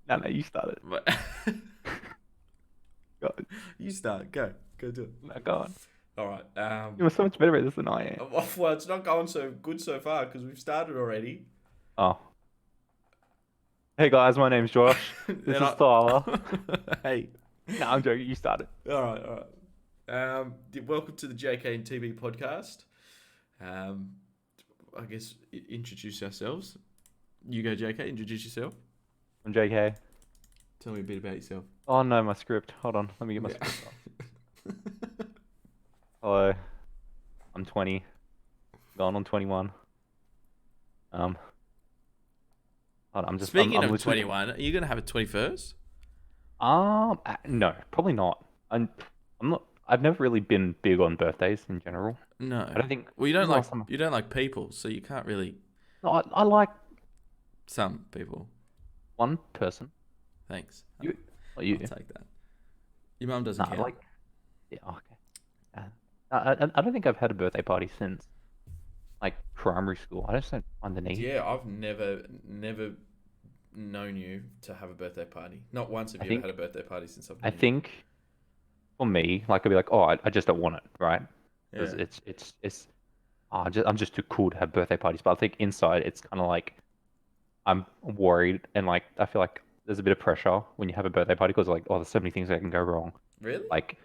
No, you started. But Go, you start. Go do it. no, go on. All right. You were so much better at this than I am. Well, it's not going so good so far because we've started already. Oh, hey guys, my name's Josh. This And is Tyler. hey. No, I'm joking. You started. All right. Welcome to the JK and TV podcast. Um, I guess introduce ourselves. You go, JK. Introduce yourself. I'm JK. Tell me a bit about yourself. Oh no, my script. Hold on. Let me get my Yeah. script up. Hello. I'm 20. Going on 21. Um, hold on, Speaking I'm of literally. 21, are you gonna have a 21st? No, probably not. I'm not. I've never really been big on birthdays in general. No. I don't think. Well, When's the last time? you don't like people, so you can't really. No, I like Some people. one person. Thanks. You, or I'll you. take that. Your mum No, doesn't I count. like. Yeah, okay. I don't think I've had a birthday party since like primary school. I just don't find the need. Yeah, I've never known you to have a birthday party. Not once have I you ever had think a birthday party since I've I known you. think for me, like I'd be like, oh, I just don't want it, right? Because Yeah. I'm just too cool to have birthday parties. But I think inside it's kind of like I'm worried and like I feel like there's a bit of pressure when you have a birthday party because like, oh, there's so many things that can go wrong. Really? Like,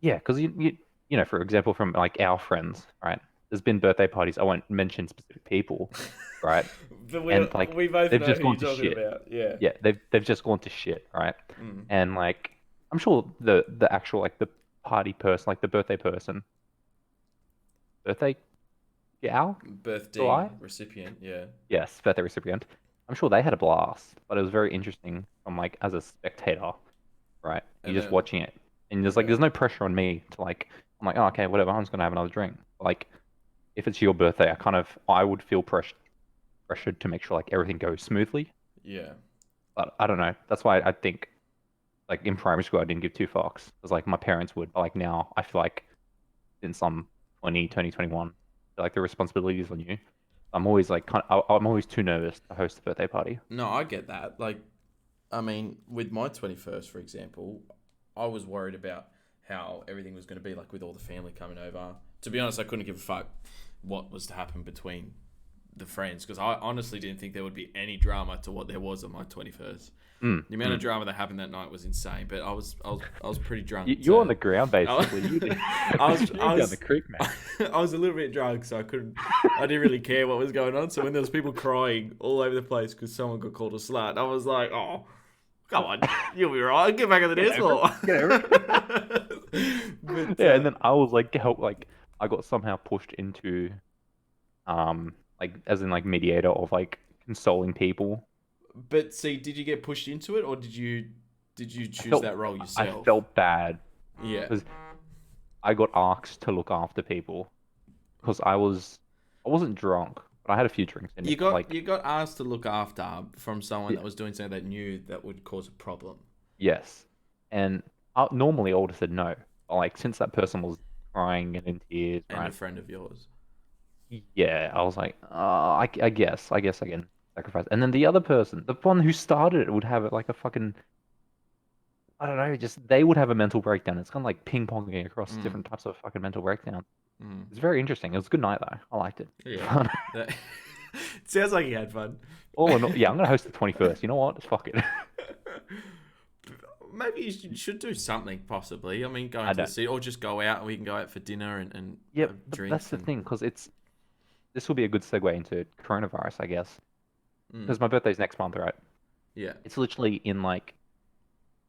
yeah, because you know, for example, from like our friends, right? There's been birthday parties. I won't mention specific people, right? But And like we both they've know just who gone you're to talking shit. about. Yeah. Yeah, they've just gone to shit, right? Mm. And like I'm sure the actual like the party person, like the birthday person, birthday gal, Birthday guy, recipient. Yeah. yes, birthday recipient. I'm sure they had a blast, but it was very interesting from like as a spectator, right? You're And just then watching it, and yeah. there's no pressure on me to like. I'm like, oh, okay, whatever. I'm just gonna have another drink. Like, if it's your birthday, I would feel pressured to make sure like everything goes smoothly. Yeah. But I don't know. That's why I think like in primary school I didn't give two fucks because like my parents would. But like now I feel like since I'm 21, I feel like the responsibility is on you. I'm always like I'm always too nervous to host a birthday party. No, I get that. Like, I mean, with my 21st, for example, I was worried about how everything was going to be like with all the family coming over. To be honest, I couldn't give a fuck what was to happen between the friends because I honestly didn't think there would be any drama to what there was on my 21st. Mm, The amount of mm. drama that happened that night was insane, but I was pretty drunk You're on to. the ground I basically. You I you down the was creek, man. I was a little bit drunk, so I didn't really care what was going on. So when there was people crying all over the place because someone got called a slut, I was like, oh, come on, you'll be right. Get back on the Get dance over it. floor. Get over it. but Yeah, and then I was like help like I got somehow pushed into like as in like mediator of like consoling people. but see, did you get pushed into it, or did you I choose felt that role I yourself? felt bad Yeah. because I got asked to look after people because I wasn't drunk, but I had a few drinks in me. Like You got asked to look after from someone y- that was doing something that knew that would cause a problem. yes, and normally I would have said no. But like since that person was crying and in tears, And a right? friend of yours. Yeah, I was like, I guess I can sacrifice. And then the other person, the one who started it, would have it like a fucking, I don't know, just they would have a mental breakdown. It's kind of like ping ponging across Mm, different types of fucking mental breakdown. mm. It's very interesting. It was a good night though. I liked it. Yeah. That, sounds like you had fun. All in all, yeah, I'm gonna host the 21st. You know what? Just fuck it. Maybe you should do something possibly. I mean, go I into the don't. city or just go out and we can go out for dinner and Yeah, have but that's drinks the and. thing, because this will be a good segue into coronavirus, I guess. Mm, Because my birthday's next month, right? yeah. It's literally in like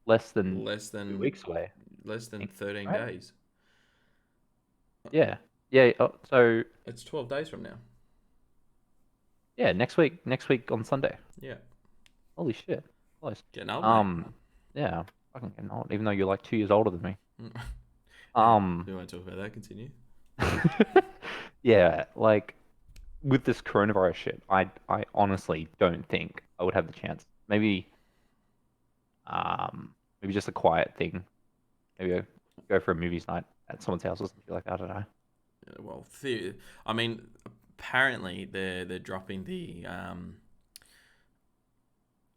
less than Less 2 weeks than away, I less than think, 13 right? days. Yeah. Yeah. So It's 12 days from now. yeah, next week on Sunday. Yeah. Holy shit. Close. Getting old, mate. Um, yeah, fucking getting old, even though you're like 2 years older than me. Mm. Yeah. Um, We won't talk about that. Continue. yeah, like with this coronavirus shit, I honestly don't think I would have the chance. Maybe just a quiet thing. Maybe go for a movies night at someone's house or something like that. I don't know. Yeah, well, I mean, apparently they're dropping the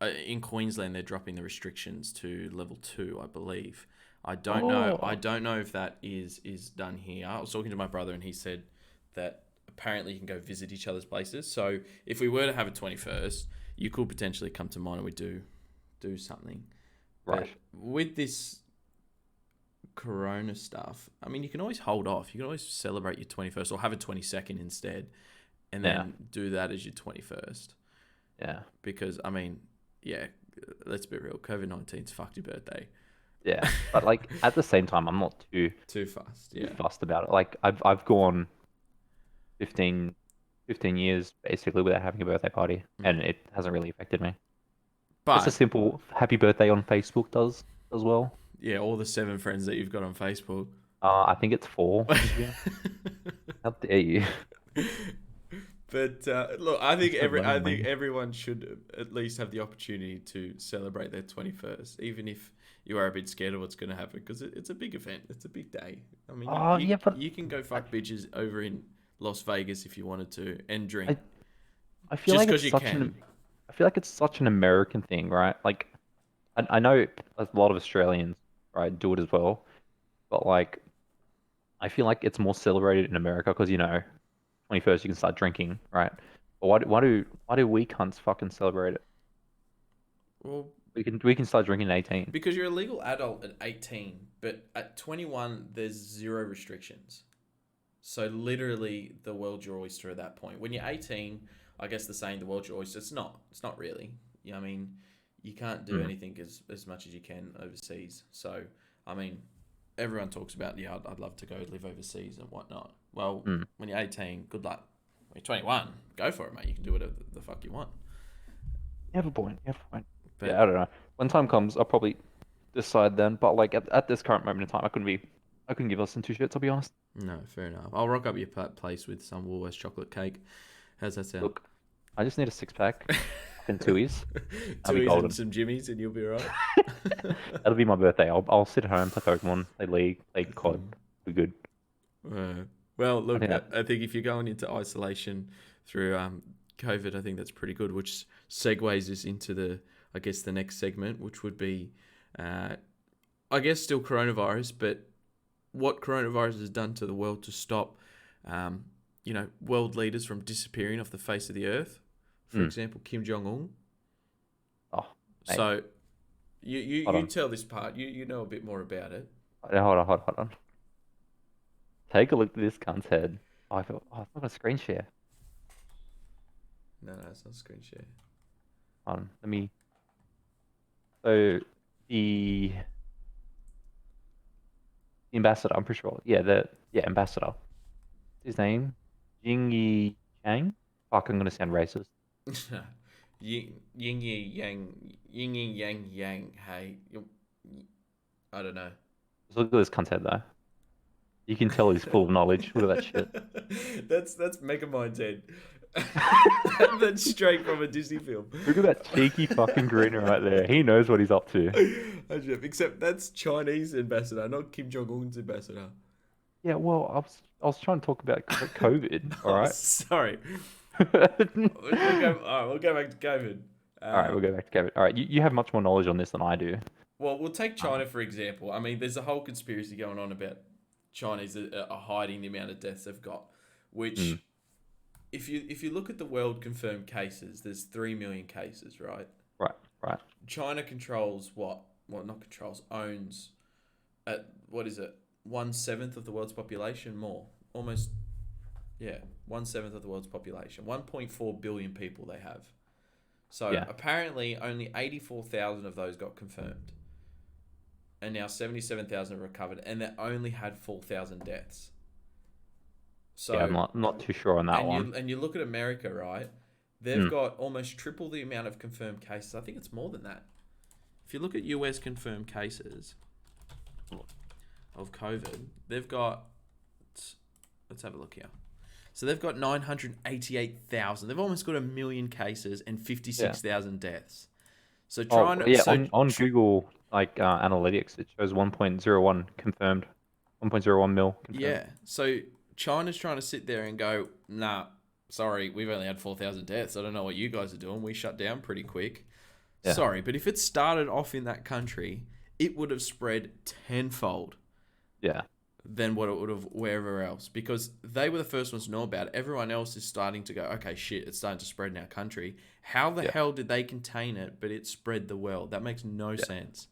in Queensland they're dropping the restrictions to level 2, I believe. I don't know. I Oh, don't know if that is done here. I was talking to my brother and he said that apparently you can go visit each other's places. So if we were to have a 21st, you could potentially come to mine and we do something. But right. with this Corona stuff, I mean, you can always hold off. You can always celebrate your 21st or have a 22nd instead, and Yeah, then do that as your 21st. yeah, Because I mean, yeah, let's be real. COVID-19's fucked your birthday. yeah. But like at the same time, I'm not Too fast. too Yeah. fussed about it. Like I've gone 15, 15 years basically without having a birthday party, Mm. and it hasn't really affected me. Just a But simple happy birthday on Facebook does as well. yeah, all the 7 friends that you've got on Facebook. I think it's 4 this year. How dare you? But look, I think Spend money I on think me. everyone should at least have the opportunity to celebrate their 21st, even if you are a bit scared of what's going to happen, because it's a big event. It's a big day. I mean, Oh yeah, but you can go I, fuck bitches over in Las Vegas if you wanted to and drink I I feel just like it's because you such can. an I feel like it's such an American thing, right? Like I know a lot of Australians, right, do it as well, but like I feel like it's more celebrated in America because 21st you can start drinking, right? But why do we cunts fucking celebrate it? Well, We can start drinking at 18. because you're a legal adult at 18, but at 21 there's zero restrictions. So literally, the world's your oyster at that point. When you're 18, I guess the saying "the world's your oyster." It's not. It's not really. I mean, you can't do Mm, anything as much as you can overseas. So I mean, everyone talks about I'd love to go live overseas and whatnot. Well, mm. when you're 18, good luck. When you're 21, go for it, mate. You can do whatever the fuck you want. You have a point. You have a point. But Yeah, I don't know. When time comes, I'll probably decide then. But like at this current moment in time, I couldn't give less than two shits. I'll be honest. no, fair enough. I'll rock up your place with some Woolworths chocolate cake. How's that sound? Look, I just need a six pack and twoies. I'll be Twoies and golden. some Jimmies, and you'll be right. That'll be my birthday. I'll sit at home, play Pokemon, play League, play COD. Be good. Well, I look, think that. I think if you're going into isolation through COVID, I think that's pretty good, which segues us into I guess, the next segment, which would be, I guess, still coronavirus, but what coronavirus has done to the world to stop, world leaders from disappearing off the face of the earth. For Mm. example, Kim Jong Un. Oh, mate. So, you Hold you on. tell this part. You know a bit more about it. Hold on. Take a look at this cunt's head. It's not a screen share. No, it's not screen share. Hold on. Let me. So the ambassador, I'm pretty sure. Yeah, ambassador. His name, Jingyi Chang. Fuck, I'm gonna sound racist. Yin yin yang yang. Hey, I don't know. Just look at this cunt's head though. You can tell he's full of knowledge. Look at that shit. That's Megamind head. That's straight from a Disney film. Look at that cheeky fucking grin right there. He knows what he's up to. Except that's Chinese ambassador, not Kim Jong Un's ambassador. Yeah, well, I was trying to talk about COVID. All Oh, right. sorry. All We'll go back to COVID. right, we'll go back to COVID. All right, you have much more knowledge on this than I do. Well, we'll take China for example. I mean, there's a whole conspiracy going on about Chinese are hiding the amount of deaths they've got, which Mm. if you look at the world confirmed cases, there's 3 million cases, right? Right. China controls what? Well, not controls, owns at what is it? 1/7 of the world's population, more almost. Yeah, 1/7 of the world's population. 1.4 billion people they have. So Yeah. apparently, only 84,000 of those got confirmed, and now 77,000 have recovered, and they only had 4,000 deaths. So Yeah, I'm not too sure on that and one. you look at America, right? They've Mm. got almost triple the amount of confirmed cases. I think it's more than that. If you look at US confirmed cases of COVID, they've got. Let's have a look here. So they've got 988,000. They've almost got 1 million cases and 56,000 deaths. So Oh, China. yeah, So on Google analytics, it shows 1.01 confirmed, 1.01 mil confirmed. yeah. So China's trying to sit there and go, nah, sorry, we've only had 4,000 deaths. I don't know what you guys are doing. We shut down pretty quick. Yeah. Sorry, but if it started off in that country, it would have spread tenfold Yeah. than what it would have wherever else, because they were the first ones to know about it. Everyone else is starting to go, okay, shit, it's starting to spread in our country. How the Yeah. hell did they contain it, but it spread the world? That makes no Yeah. sense.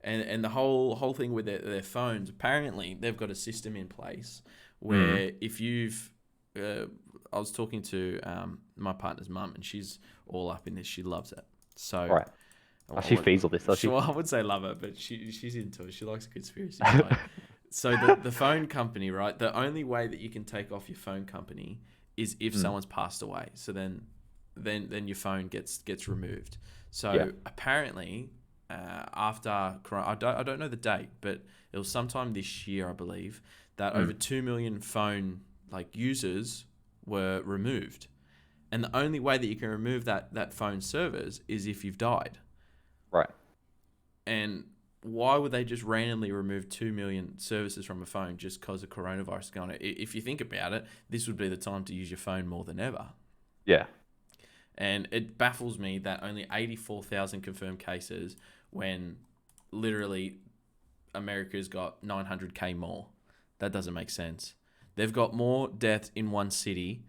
And the whole thing with their phones, apparently they've got a system in place where if you've I was talking to my partner's mum, and she's all up in this. She loves it. So Right. She feeds all this, does she? Well, I would say love it, but she's into it. She likes a conspiracy side. So the phone company, right? The only way that you can take off your phone company is if someone's passed away. So then your phone gets removed. So apparently, after Corona, I don't know the date, but it was sometime this year, I believe, that over 2 million phone users were removed. And the only way that you can remove that phone servers is if you've died. Right. And why would they just randomly remove 2 million services from a phone just because of coronavirus is going on? If you think about it, this would be the time to use your phone more than ever. Yeah. And it baffles me that only 84,000 confirmed cases when literally America's got 900K more. That doesn't make sense. They've got more deaths in one city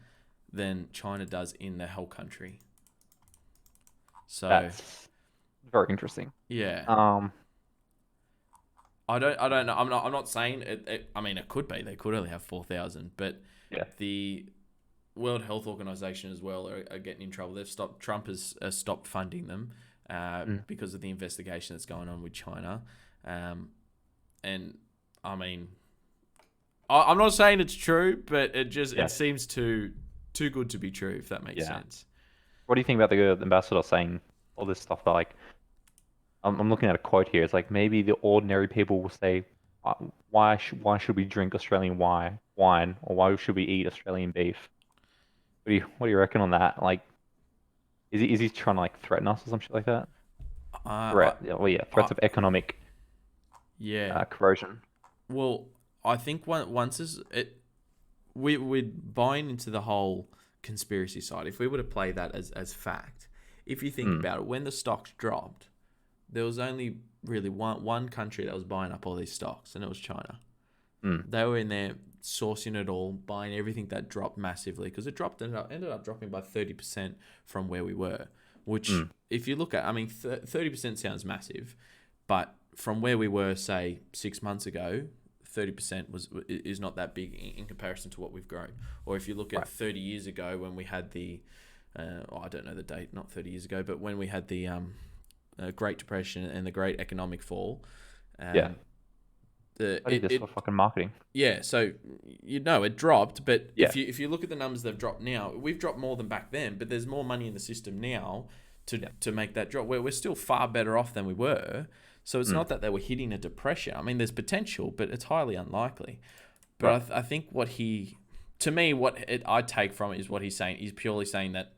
than China does in the whole country. So That's very interesting. yeah. I don't know. I'm not saying it. I mean, it could be. They could only have 4,000, but Yeah. the World Health Organization as well are getting in trouble. They've stopped. Trump has stopped funding them because of the investigation that's going on with China. And I mean, I'm not saying it's true, but it seems too good to be true. If that makes sense. What do you think about the ambassador saying all this stuff? That, I'm looking at a quote here. It's like maybe the ordinary people will say, why should we drink Australian wine, or why should we eat Australian beef? What do you reckon on that? Like, is he trying to threaten us or some shit like that? Threats of economic corrosion. Well, I think we're buying into the whole conspiracy side. If we were to play that as fact, if you think about it, when the stocks dropped, there was only really one country that was buying up all these stocks, and it was China. They were in there sourcing it all, buying everything that dropped massively, because it ended up dropping by 30% from where we were. Which, if you look at, I mean, 30% sounds massive, but from where we were, say 6 months ago, 30% is not that big in comparison to what we've grown. Or if you look at 30 years ago when we had the, I don't know the date, not 30 years ago, but when we had the Great Depression and the Great Economic Fall. This for fucking marketing. Yeah, so it dropped, but Yeah. if you look at the numbers they've dropped now, we've dropped more than back then, but there's more money in the system now to make that drop. We're still far better off than we were. So it's not that they were hitting a depression. I mean, there's potential, but it's highly unlikely. But I think I take from it is what he's saying. He's purely saying that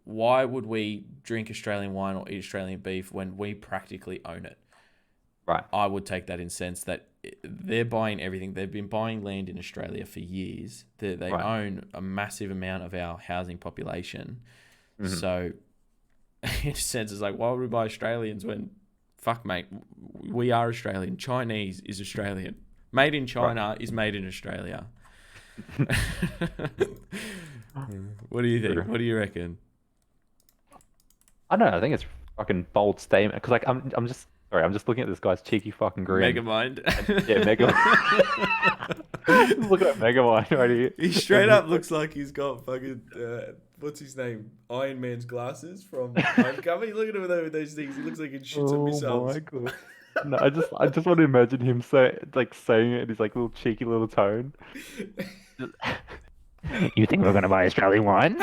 why would we drink Australian wine or eat Australian beef when we practically own it? Right. I would take that in sense that they're buying everything. They've been buying land in Australia for years. They own a massive amount of our housing population. So in a sense, it's like, why would we buy Australians when, fuck, mate, we are Australian. Chinese is Australian. Made in China is made in Australia. What do you think? True. What do you reckon? I don't know. I think it's a fucking bold statement because I'm just looking at this guy's cheeky fucking grin. Megamind. Yeah, Megamind. Look at Megamind right here. He straight up looks like he's got fucking what's his name? Iron Man's glasses from Homecoming. Look at him with those things. He looks like he shoots some missiles. Oh my god. No, I just want to imagine him saying it in his little cheeky little tone. You think we're gonna buy Australian wine?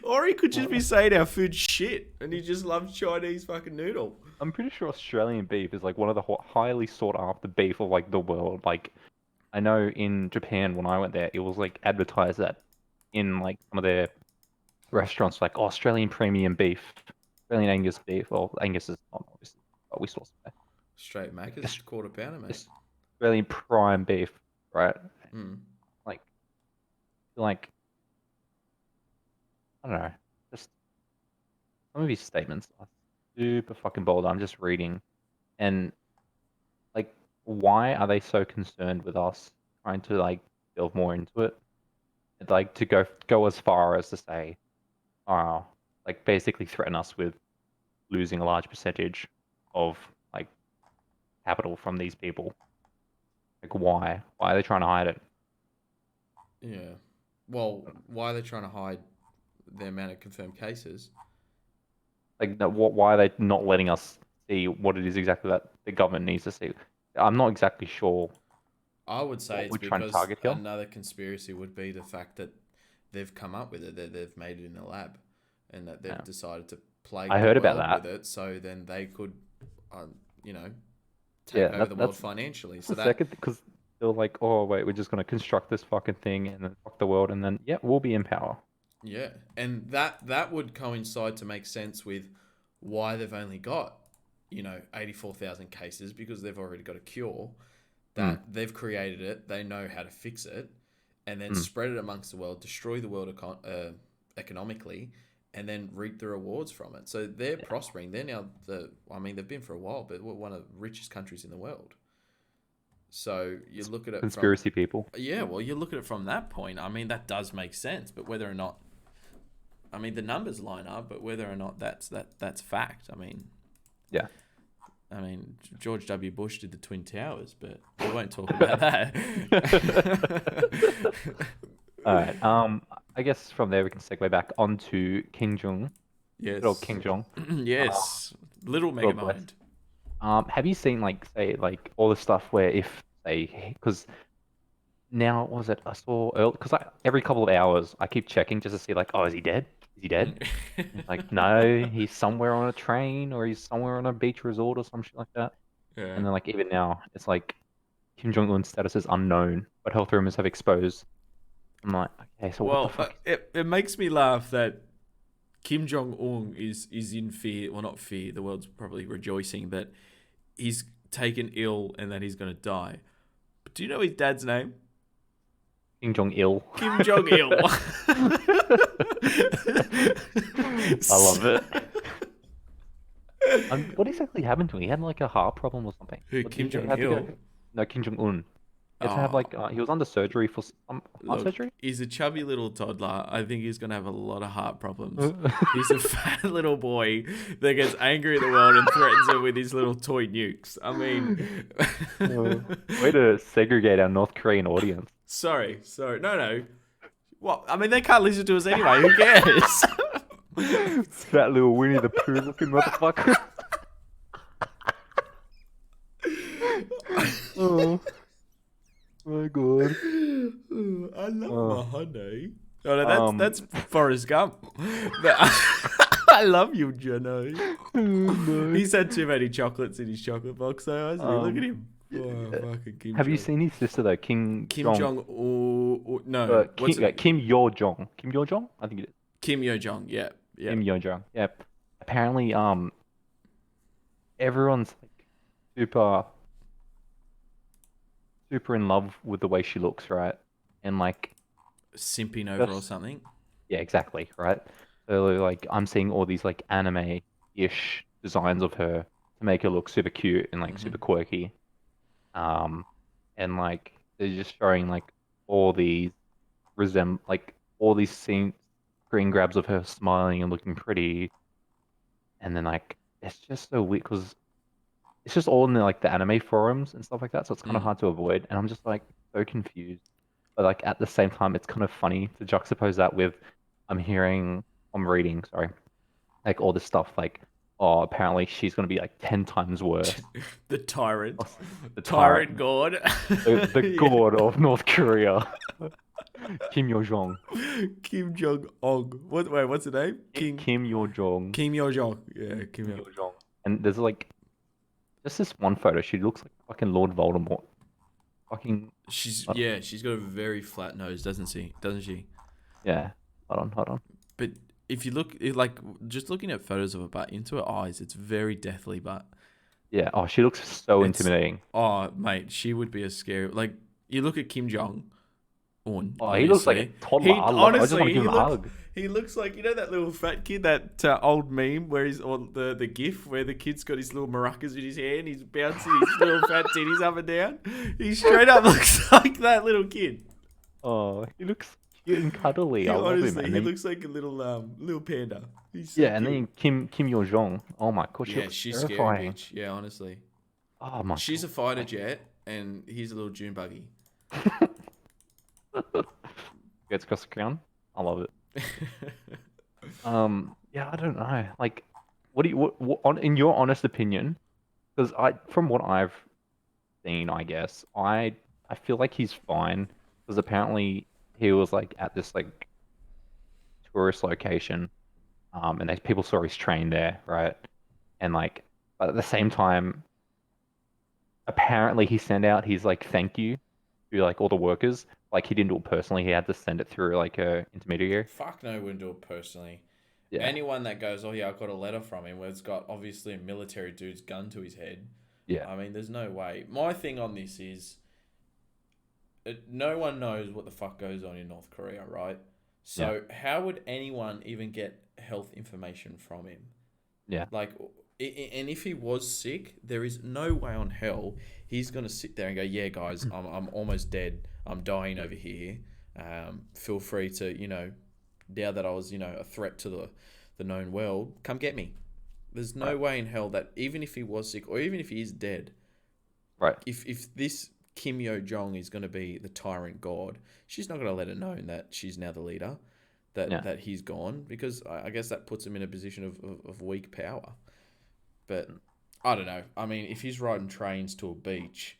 Or he could just be saying our food's shit and he just loves Chinese fucking noodle. I'm pretty sure Australian beef is one of the highly sought after beef of the world. I know in Japan when I went there, it was advertised that in some of their restaurants, Australian premium beef, Australian Angus beef. Well, Angus is not obviously, but we source it. Straight Macca's quarter pounder, mate. Australian prime beef, right? I don't know. Just some of his statements are super fucking bold. I'm just reading, and like, why are they so concerned with us trying to like delve more into it? And, like to go as far as to say, like basically threaten us with losing a large percentage of like capital from these people. Like, why? Why are they trying to hide it? Yeah. Well, why are they trying to hide the amount of confirmed cases? Like, no, why are they not letting us see what it is exactly that the government needs to see? I'm not exactly sure I would say what it's we're trying to because target here. another conspiracy would be the fact that they've come up with it, that they've made it in a lab, and that they've Yeah. decided to plague I the heard about world with that. it, so then they could, you know, take Yeah, over the world that's financially. the So that, second because they're like, oh wait, we're just gonna construct this fucking thing and then fuck the world, and then yeah, we'll be in power. yeah, and that would coincide to make sense with why they've only got, 84,000 cases because they've already got a cure. Mm, That they've created it, they know how to fix it, and then mm. spread it amongst the world, destroy the world economically, and then reap the rewards from it. So they're Yeah. prospering. They're now they've been for a while, but we're one of the richest countries in the world. So you look at it from, Conspiracy people. yeah, well, you look at it from that point. I mean, that does make sense, but whether or not, I mean, the numbers line up, but whether or not that's fact. Yeah. I mean, George W. Bush did the Twin Towers, but we won't talk about that. All right. I guess from there we can segue back onto King Jong. Good old Yes. King Jong. Yes. Little God bless. Megamind. Have you seen like say like all the stuff where if say because now what was it I saw early because every couple of hours I keep checking just to see like, oh, is he dead? Is he dead? And it's like, no, he's somewhere on a train or he's somewhere on a beach resort or some shit like that. Yeah. And then like even now it's like Kim Jong Un's status is unknown, but health rumors have exposed. I'm like, okay, so what the Well, fuck? it makes me laugh that Kim Jong Un is in fear. Well, not fear. The world's probably rejoicing that he's taken ill and that he's going to die. But do you know his dad's name? Kim Jong Il. Kim Jong Il. I love it. What exactly happened to him? He had like a heart problem or something. Who, What, Kim he Jong had to go. Il? No, Kim Jong Un. He had to have Oh, like he was under surgery for some heart look, surgery. he's a chubby little toddler. I think he's going to have a lot of heart problems. He's a fat little boy that gets angry at the world and threatens it with his little toy nukes. I mean, Way to segregate our North Korean audience. sorry. No. What? I mean, they can't listen to us anyway. Who cares? Fat little Winnie the Pooh looking motherfucker. Oh my god. I love Oh. my honey. Oh, no, that's Um, Forrest Gump. I love you, Jenny. no. He's had too many chocolates in his chocolate box, though, hasn't he? Look at him. Oh, fucking Kim Have you Jong. seen his sister though, Kim Jong? No. What's it? Kim Yo Jong? Kim Yo Jong? I think it is. Kim Yo Jong. Yeah. Yeah. Kim Yo Jong. Yeah. Apparently, everyone's like super, super in love with the way she looks, right? And like, Simping over or just something. yeah, exactly, right? So like, I'm seeing all these like anime-ish designs of her to make her look super cute and like Mm-hmm. super quirky. And like they're just showing like all these like all these screen grabs of her smiling and looking pretty, and then like it's just so weird because it's just all in like the anime forums and stuff like that, so it's kind of Mm. hard to avoid, and I'm just like so confused. But like at the same time, it's kind of funny to juxtapose that with I'm reading, sorry, like all this stuff like, oh, apparently she's gonna be like 10 times worse. The tyrant. The Tyrant God. the Yeah. god of North Korea, Kim Yo Jong. Kim Jong Un. What's the name? Kim Yo Jong. Kim Yo Jong. Yeah, Kim Kim Yo. Yo Jong. And there's like just this one photo. She looks like fucking Lord Voldemort. Fucking She's hold on. yeah, she's got a very flat nose, doesn't she? Doesn't she? Yeah. Hold on. But if you look, like just looking at photos of her butt into her eyes, it's very deathly. But Yeah. Oh, she looks so it's intimidating. oh mate, she would be a scary. Like you look at Kim Jong, Oh, he looks like a Obviously, toddler. he I just want to honestly give him a hug. he looks like, you know, that little fat kid, that old meme where he's on the gif where the kid's got his little maracas in his hand, he's bouncing his little fat titties up and down. He straight up looks like that little kid. Oh, he looks cute and cuddly. He I love him. honestly, And he then, looks like a little panda. He's so yeah, and cute. then Kim Yo Jong. Oh my god, she Yeah, looks she's scary, terrifying. bitch. Yeah, honestly, Oh my she's a god. fighter jet, and he's a little June buggy. Gets across the crown. I love it. Yeah, I don't know. Like, what do you what on in your honest opinion? Because from what I've seen, I guess I feel like he's fine because apparently he was like at this like tourist location, and people saw his train there, right? And like, but at the same time, apparently he sent out his like thank you to like all the workers. Like he didn't do it personally; he had to send it through like a intermediary. Fuck no, wouldn't do it personally. Yeah, Anyone that goes, oh yeah, I got a letter from him where it's got obviously a military dude's gun to his head. yeah, I mean, there's no way. My thing on this is, no one knows what the fuck goes on in North Korea, right? So how would anyone even get health information from him? yeah. Like, and if he was sick, there is no way on hell he's gonna sit there and go, "Yeah, guys, I'm almost dead. I'm dying over here. Feel free to, now that I was, a threat to the known world, come get me." There's no Right. way in hell that even if he was sick or even if he is dead, Right. if this Kim Yo Jong is going to be the tyrant god, she's not going to let it known that she's now the leader, Yeah. that he's gone, because I guess that puts him in a position of weak power. But I don't know. I mean, if he's riding trains to a beach,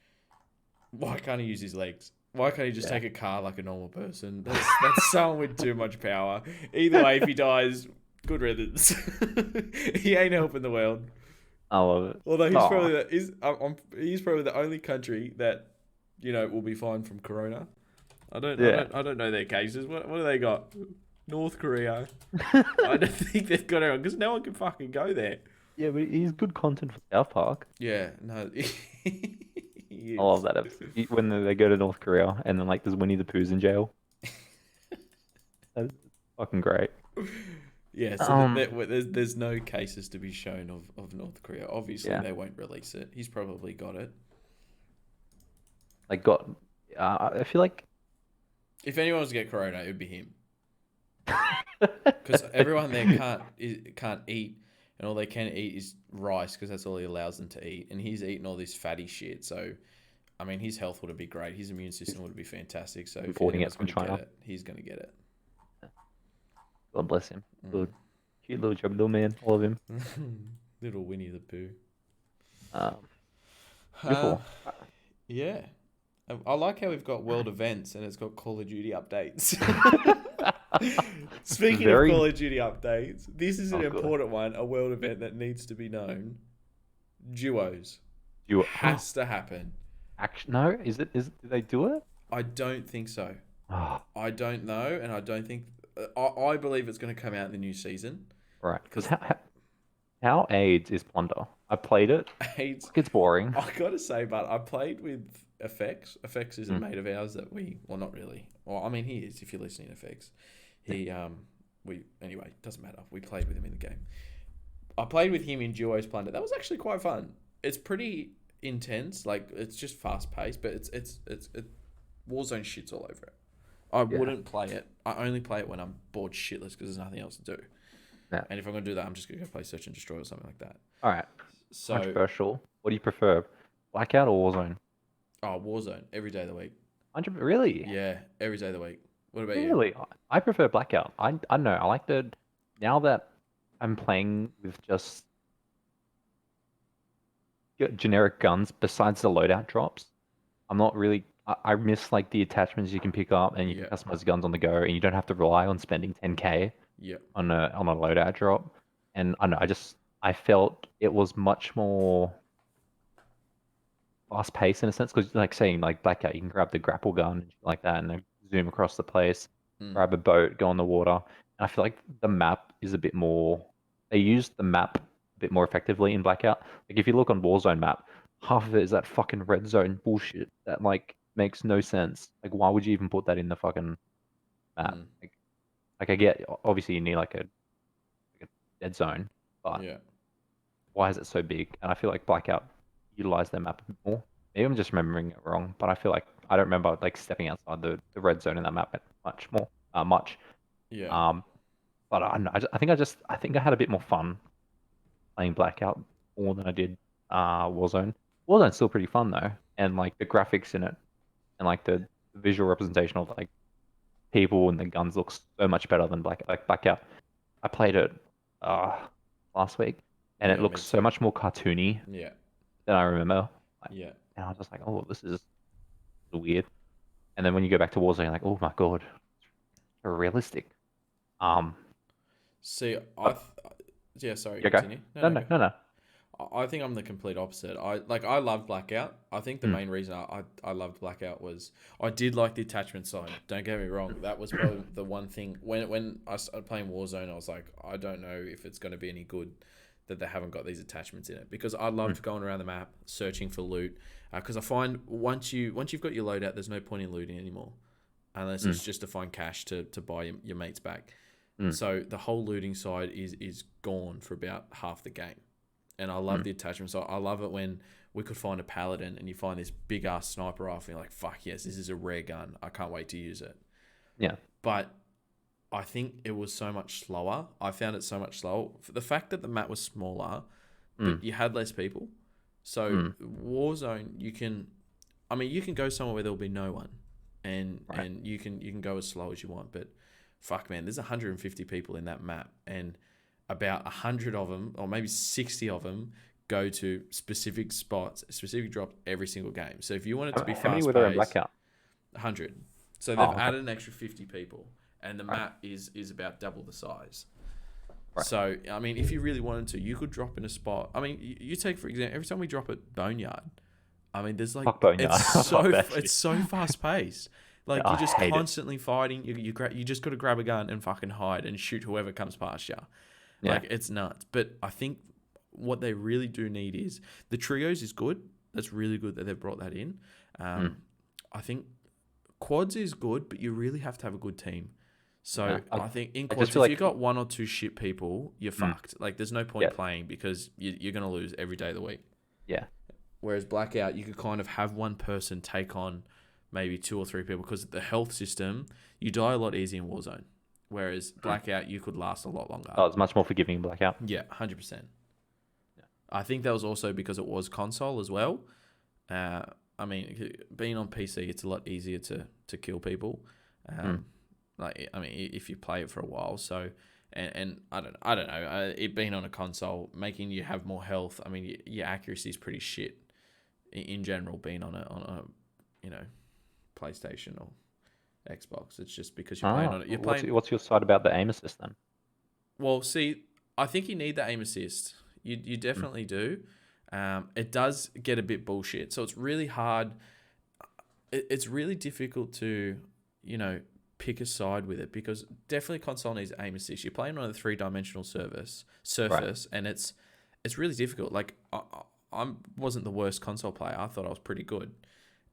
why can't he use his legs? Why can't he just Yeah. take a car like a normal person? That's someone with too much power. Either way, if he dies, good riddance. He ain't helping the world. I love it. Although he's Aw. probably he's probably the only country that will be fine from Corona. I don't know their cases. What do they got? North Korea. I don't think they've got anyone because no one can fucking go there. Yeah, but he's good content for South Park. Yeah, no. I love that episode. When they go to North Korea and then like there's Winnie the Pooh's in jail. That's fucking great. Yeah, so Um, there's no cases to be shown of North Korea. Obviously, Yeah. they won't release it. He's probably got it. Like got, I feel like If anyone was to get Corona, it would be him. Because everyone there can't eat, and all they can eat is rice because that's all he allows them to eat. And he's eating all this fatty shit. So, I mean, his health would be great. His immune system would be fantastic. So, if Importing it anyone's from gonna China. get it, he's going to get it. God bless him. Mm. Good, cute little chubby little man. All of him. Little Winnie the Pooh. Beautiful. Yeah. I like how we've got world events and it's got Call of Duty updates. Speaking Very- of Call of Duty updates, this is an Oh, good. important one, a world event that needs to be known. Duos. You Has to happen. actually no? Is it? Did they do it? I don't think so. Oh, I don't know, and I don't think... I believe it's going to come out in the new season. right. Because how AIDS is Plunder? I played it. AIDS... It's boring. I gotta say, but I played with FX. FX is a Mm. mate of ours that well, not really. Well, I mean, he is if you're listening to FX. Anyway, doesn't matter. We played with him in the game. I played with him in Duos Plunder. That was actually quite fun. It's pretty intense. Like, it's just fast paced, but it's Warzone shits all over it. I Yeah. wouldn't play it. I only play it when I'm bored shitless because there's nothing else to do. Yeah. And if I'm gonna do that, I'm just gonna go play Search and Destroy or something like that. All right. So, Controversial. What do you prefer, Blackout or Warzone? Warzone every day of the week. Really? Yeah, every day of the week. What about you? Really? I prefer Blackout. I don't know. I like the now that I'm playing with just generic guns besides the loadout drops. I'm not really. I miss like the attachments you can pick up and you Yeah. can customize guns on the go, and you don't have to rely on spending 10K Yeah. on a loadout drop. And I don't know. I felt it was much more fast paced in a sense because like saying like Blackout, you can grab the grapple gun and shit like that and then zoom across the place, Mm. grab a boat, go on the water. And I feel like the map is a bit more. They use the map a bit more effectively in Blackout. Like if you look on Warzone map, half of it is that fucking red zone bullshit that like makes no sense. Like, why would you even put that in the fucking map? Mm. Like I get, obviously you need like a dead zone, but Yeah. why is it so big? And I feel like Blackout utilized their map a bit more. Maybe I'm just remembering it wrong, but I feel like I don't remember like stepping outside the red zone in that map much more, much. Yeah. Um, but I, don't know, I think I had a bit more fun playing Blackout more than I did Warzone. Warzone's still pretty fun though, and like the graphics in it and like the visual representation of like people and the guns looks so much better than Blackout. I played it uh last week, and it Yeah. Me looks so too. much more cartoony Yeah. than I remember. Like, Yeah. and I was just like, oh, this is weird. And then when you go back to Warzone, you're like, oh my god, so realistic. Um, See, but yeah. Sorry. yeah, go. Continue. No, No, no, no, go. no, no. I think I'm the complete opposite. I love Blackout. I think the Mm, main reason I loved Blackout was I did like the attachment side. Don't get me wrong. That was probably the one thing when I started playing Warzone, I was like, I don't know if it's going to be any good that they haven't got these attachments in it, because I mm, loved going around the map searching for loot, because I find once you've got your loadout, there's no point in looting anymore unless mm, it's just to find cash to buy your mates back. mm, So the whole looting side is gone for about half the game, and I love mm. the attachment. So I love it when we could find a paladin and you find this big ass sniper rifle. And you're like, fuck yes, this is a rare gun. I can't wait to use it. Yeah. But I think it was so much slower. I found it so much slower. For the fact that the map was smaller, Mm, but you had less people. So mm. Warzone, you can go somewhere where there'll be no one, and Right. you can go as slow as you want. But fuck, man, there's 150 people in that map, and about 100 of them, or maybe 60 of them, go to specific spots, specific drops every single game. So if you want it to be How many fast were there in paced, Blackout? 100. So they've Oh, okay. added an extra 50 people, and the Right. map is about double the size. Right. So, I mean, if you really wanted to, you could drop in a spot. I mean, you take, for example, every time we drop at Boneyard, I mean, there's like, Fuck Boneyard. Fuck that it's shit. so fast paced. Like, I you're just hate it. constantly fighting. You just got to grab a gun and fucking hide and shoot whoever comes past you. Yeah. Like, it's nuts. But I think what they really do need is the trios is good. That's really good that they've brought that in. Mm. I think quads is good, but you really have to have a good team. So Yeah. I think in I just quads, feel if you like got one or two shit people, you're mm, fucked. Like, there's no yeah, point playing because you're going to lose every day of the week. yeah, Whereas Blackout, you could kind of have one person take on maybe two or three people, because the health system, you die a lot easier in Warzone. Whereas mm. Blackout, you could last a lot longer. Oh, it's much more forgiving in Blackout. Yeah, 100%. Yeah. I think that was also because it was console as well. I mean, being on PC, it's a lot easier to kill people. Mm. If you play it for a while. So, and I don't know. It being on a console, making you have more health. I mean, your accuracy is pretty shit in general. Being on a PlayStation or Xbox, it's just because you're playing Ah, on it. You're playing. what's your side about the aim assist then? Well, see, I think you need the aim assist. You Mm. definitely do. It does get a bit bullshit, so it's really hard. It's really difficult to, pick a side with it, because definitely console needs aim assist. You're playing on a 3-dimensional surface, and it's really difficult. Like I wasn't the worst console player. I thought I was pretty good,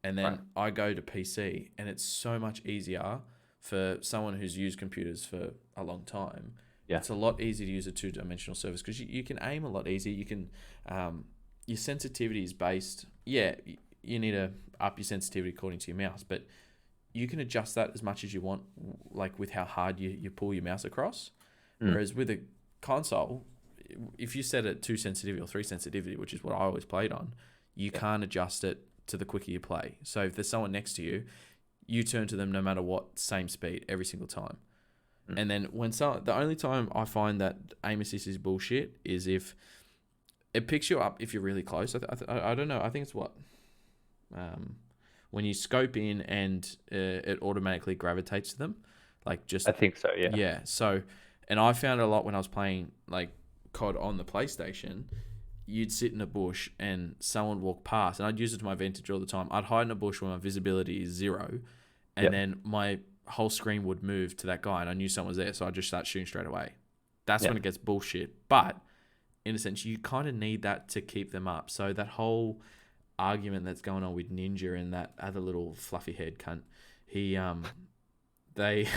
and then Right. I go to PC, and it's so much easier for someone who's used computers for a long time. Yeah. It's a lot easier to use a 2-dimensional surface because you can aim a lot easier. You can your sensitivity is based. Yeah, you need to up your sensitivity according to your mouse, but you can adjust that as much as you want, like with how hard you pull your mouse across. Mm. Whereas with a console, if you set it 2 sensitivity or 3 sensitivity, which is what I always played on, you can't adjust it to the quicker you play. So if there's someone next to you, you turn to them no matter what, same speed every single time. Mm. And then the only time I find that aim assist is bullshit is if it picks you up if you're really close. I don't know. I think it's what when you scope in and it automatically gravitates to them, like just I think so. Yeah. yeah. So, and I found it a lot when I was playing like COD on the PlayStation. You'd sit in a bush and someone would walk past, and I'd use it to my advantage all the time. I'd hide in a bush where my visibility is 0, and Yep. then my whole screen would move to that guy, and I knew someone was there, so I'd just start shooting straight away. That's Yeah. when it gets bullshit. But in a sense, you kind of need that to keep them up. So that whole argument that's going on with Ninja and that other little fluffy head cunt. He they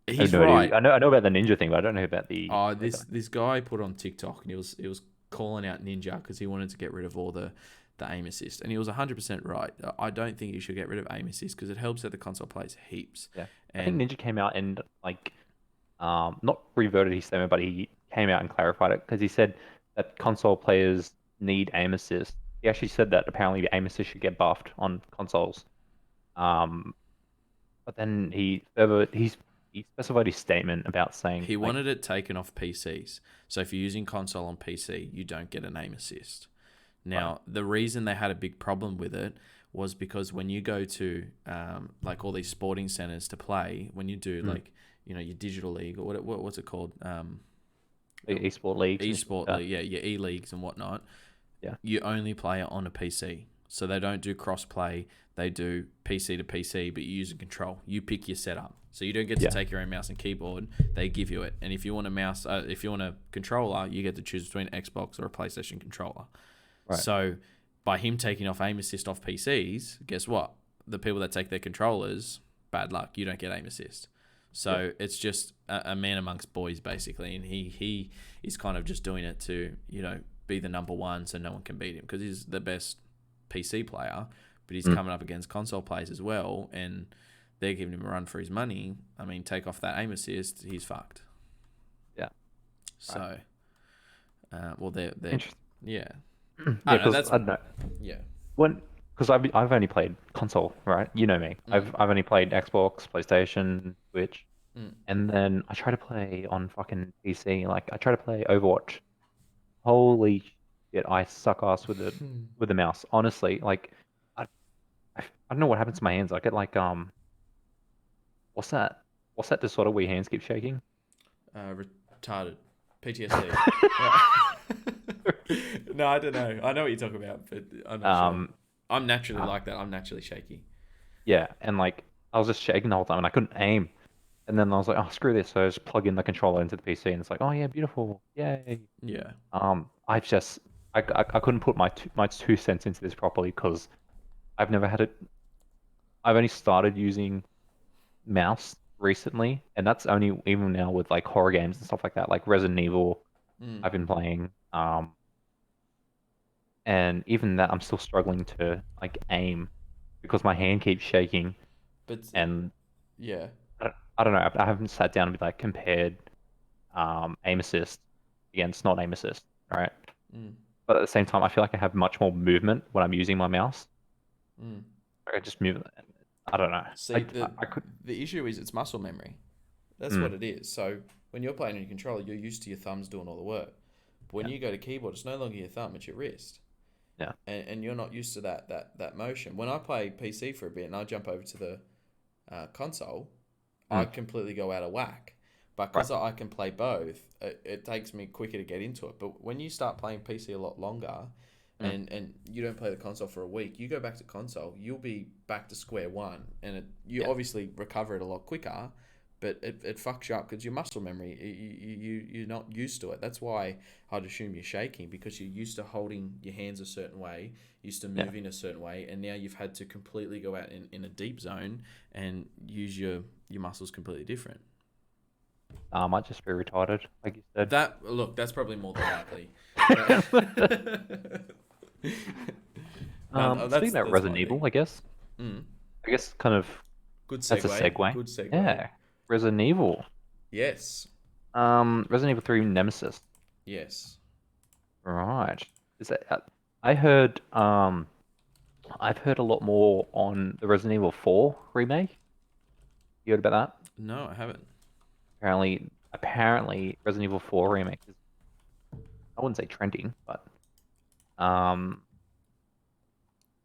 I have he's no idea. right. I know about the ninja thing, but I don't know about the Oh, other guy. this guy put on TikTok and he was calling out Ninja because he wanted to get rid of all the aim assist, and he was 100% right. I don't think you should get rid of aim assist because it helps out the console players heaps. Yeah, I think And Ninja came out and like not reverted his statement, but he came out and clarified it because he said that console players need aim assist. He actually said that apparently the aim assist should get buffed on consoles. Um, but then he specified his statement about saying he like wanted it taken off PCs. So if you're using console on PC, you don't get an aim assist. right, Now, the reason they had a big problem with it was because when you go to like all these sporting centers to play, when you do mm, like your digital league or what's it called, esport leagues and shit like esport that. league, yeah, your e leagues and whatnot, Yeah, you only play it on a PC. So they don't do cross play. They do PC to PC, but you use a control. You pick your setup. So you don't get to yeah, take your own mouse and keyboard. They give you it. And if you want a mouse, if you want a controller, you get to choose between Xbox or a PlayStation controller. right, So by him taking off aim assist off PCs, guess what? The people that take their controllers, bad luck. You don't get aim assist. yeah, So it's just a man amongst boys basically, and he is kind of just doing it to be the number one, so no one can beat him because he's the best PC player, but he's mm, coming up against console players as well, and they're giving him a run for his money. I mean, take off that aim assist, he's fucked. yeah, right. So, well, they're Interesting. yeah, Yeah, I don't know. because That's I don't know. yeah. When because I've only played console, right? You know me. Mm, I've only played Xbox, PlayStation, Switch, mm, and then I try to play on fucking PC. Like I try to play Overwatch. Holy shit, I suck ass with the mouse. Honestly, like I I don't know what happens to my hands. I get like what's that? What's that disorder where your hands keep shaking? retarded PTSD. No, I don't know. I know what you're talking about, but I'm not sure. Um, I'm naturally uh, like that. I'm naturally shaky. yeah, and like I was just shaking the whole time, and I couldn't aim. And then I was like, oh, screw this. So I just plug in the controller into the PC, and it's like, oh yeah, beautiful, yay. Yeah. I've just I couldn't put my 2 cents into this properly because I've never had it. I've only started using mouse recently, and that's only even now with like horror games and stuff like that, like Resident Evil. Mm. I've been playing, and even that I'm still struggling to like aim because my hand keeps shaking, But and yeah. I don't know. I haven't sat down and like compared aim assist against not aim assist, right? Mm. But at the same time, I feel like I have much more movement when I'm using my mouse. Mm. Like, I just move. I don't know. See, I could. the issue is it's muscle memory. That's Mm, what it is. So when you're playing on your controller, you're used to your thumbs doing all the work. But when yeah, you go to keyboard, it's no longer your thumb; it's your wrist, yeah, and you're not used to that motion. When I play PC for a bit and I jump over to the console, I mm, completely go out of whack. But right, because I can play both, it takes me quicker to get into it. But when you start playing PC a lot longer, mm, and you don't play the console for a week, you go back to console, you'll be back to square one, and you yeah, obviously recover it a lot quicker. But it fucks you up because your muscle memory, you're not used to it. That's why I'd assume you're shaking because you're used to holding your hands a certain way, used to yeah. moving a certain way, and now you've had to completely go out in a deep zone and use your muscles completely different. I might just be retarded, like you said. That look, that's probably more than likely. No, Speaking about that's Resident my Evil, thing. I guess. Mm. I guess kind of Good that's a segue. segue. Good segue. Yeah, Resident Evil. Yes. Resident Evil 3 Nemesis. Yes. Right. Is that I heard I've heard a lot more on the Resident Evil 4 remake. You heard about that? No, I haven't. Apparently Resident Evil 4 remake is I wouldn't say trending, but um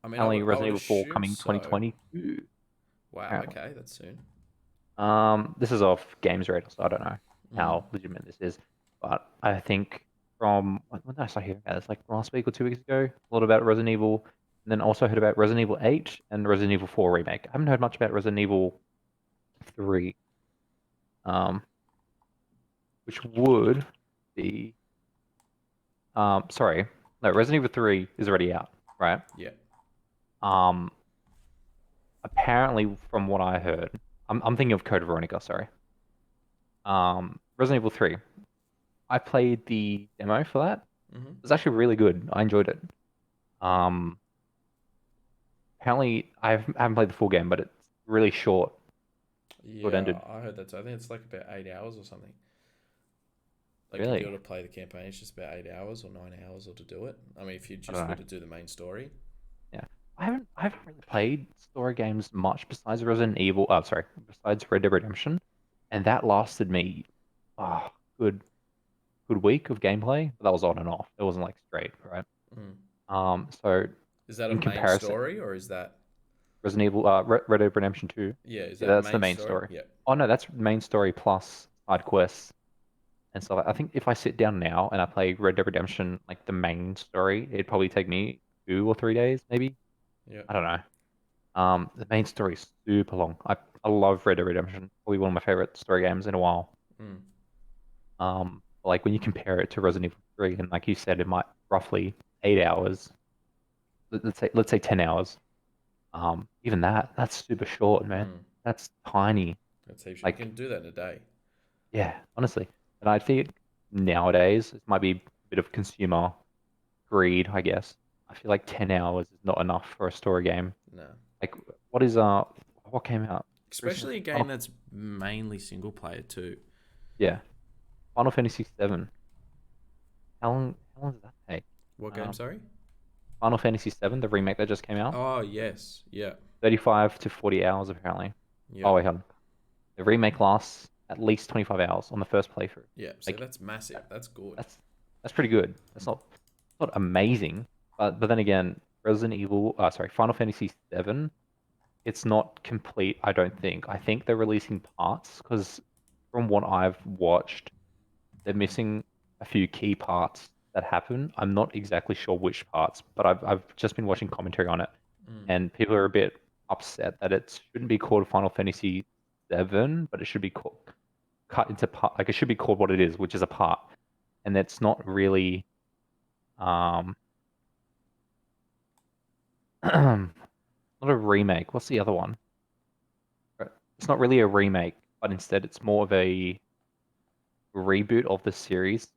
I mean, apparently I Resident would Evil 4 assume coming so. 2022. Wow. Apparently. Okay, that's soon. This is off Games Radar, so I don't know Mm. how legitimate this is, but I think from when did I start hearing about this? Like last week or 2 weeks ago, a lot about Resident Evil, and then also heard about Resident Evil 8 and Resident Evil 4 remake. I haven't heard much about Resident Evil 3, um, which would be sorry, no, Resident Evil 3 is already out. right? Yeah. Um, apparently, from what I heard, I'm thinking of Code Veronica. Sorry. Resident Evil 3. I played the demo for that. Mm-hmm. It was actually really good. I enjoyed it. Um, apparently, haven't played the full game, but it's really short, short Yeah, ended. I heard that too. I think it's like about 8 hours or something. Like if you were Really? to play the campaign, it's just about 8 hours or 9 hours or to do it. I mean, if you I don't just were know. to do the main story. Yeah. I haven't really played story games much besides Resident Evil. Sorry, besides Red Dead Redemption, and that lasted me, oh, good good week of gameplay. But that was on and off. It wasn't like straight, right? Mm. So Is that a in main comparison, story or is that Resident Evil, Red Dead Redemption 2, yeah? Is yeah, that that's the main main story? story. Yeah. Oh no, that's main story plus side quests and stuff. I think if I sit down now and I play Red Dead Redemption, like the main story, it'd probably take me 2 or 3 days, maybe. Yeah. I don't know. The main story is super long. I love Red Dead Redemption. Probably one of my favorite story games in a while. Mm. Like when you compare it to Resident Evil 3, and like you said, it might roughly 8 hours. Let's say 10 hours. Even that's super short, man. Mm. That's tiny. That's heaps. You Like, can do that in a day. yeah, honestly. And I think nowadays it might be a bit of consumer greed, I guess. I feel like 10 hours is not enough for a story game. No. Like, what came out Especially recently? a game that's mainly single player too. Yeah, Final Fantasy 7. How long does that take? What game? Um, Sorry. Final Fantasy 7, the remake that just came out, Oh yes. Yeah. 35 to 40 hours apparently. Yeah. Oh wait, hold on. The remake lasts at least 25 hours on the first playthrough. Yeah. So Like that's massive. That's good. that's that's pretty good. That's not amazing, but then again, Final Fantasy 7, it's not complete, I don't think. I think they're releasing parts because from what I've watched, they're missing a few key parts that happen. I'm not exactly sure which parts, but I've just been watching commentary on it, Mm. and people are a bit upset that it shouldn't be called Final Fantasy 7, but it should be called cut into part. Like it should be called what it is, which is a part, and it's not really um not a remake. What's the other one? It's not really a remake, but instead it's more of a reboot of the series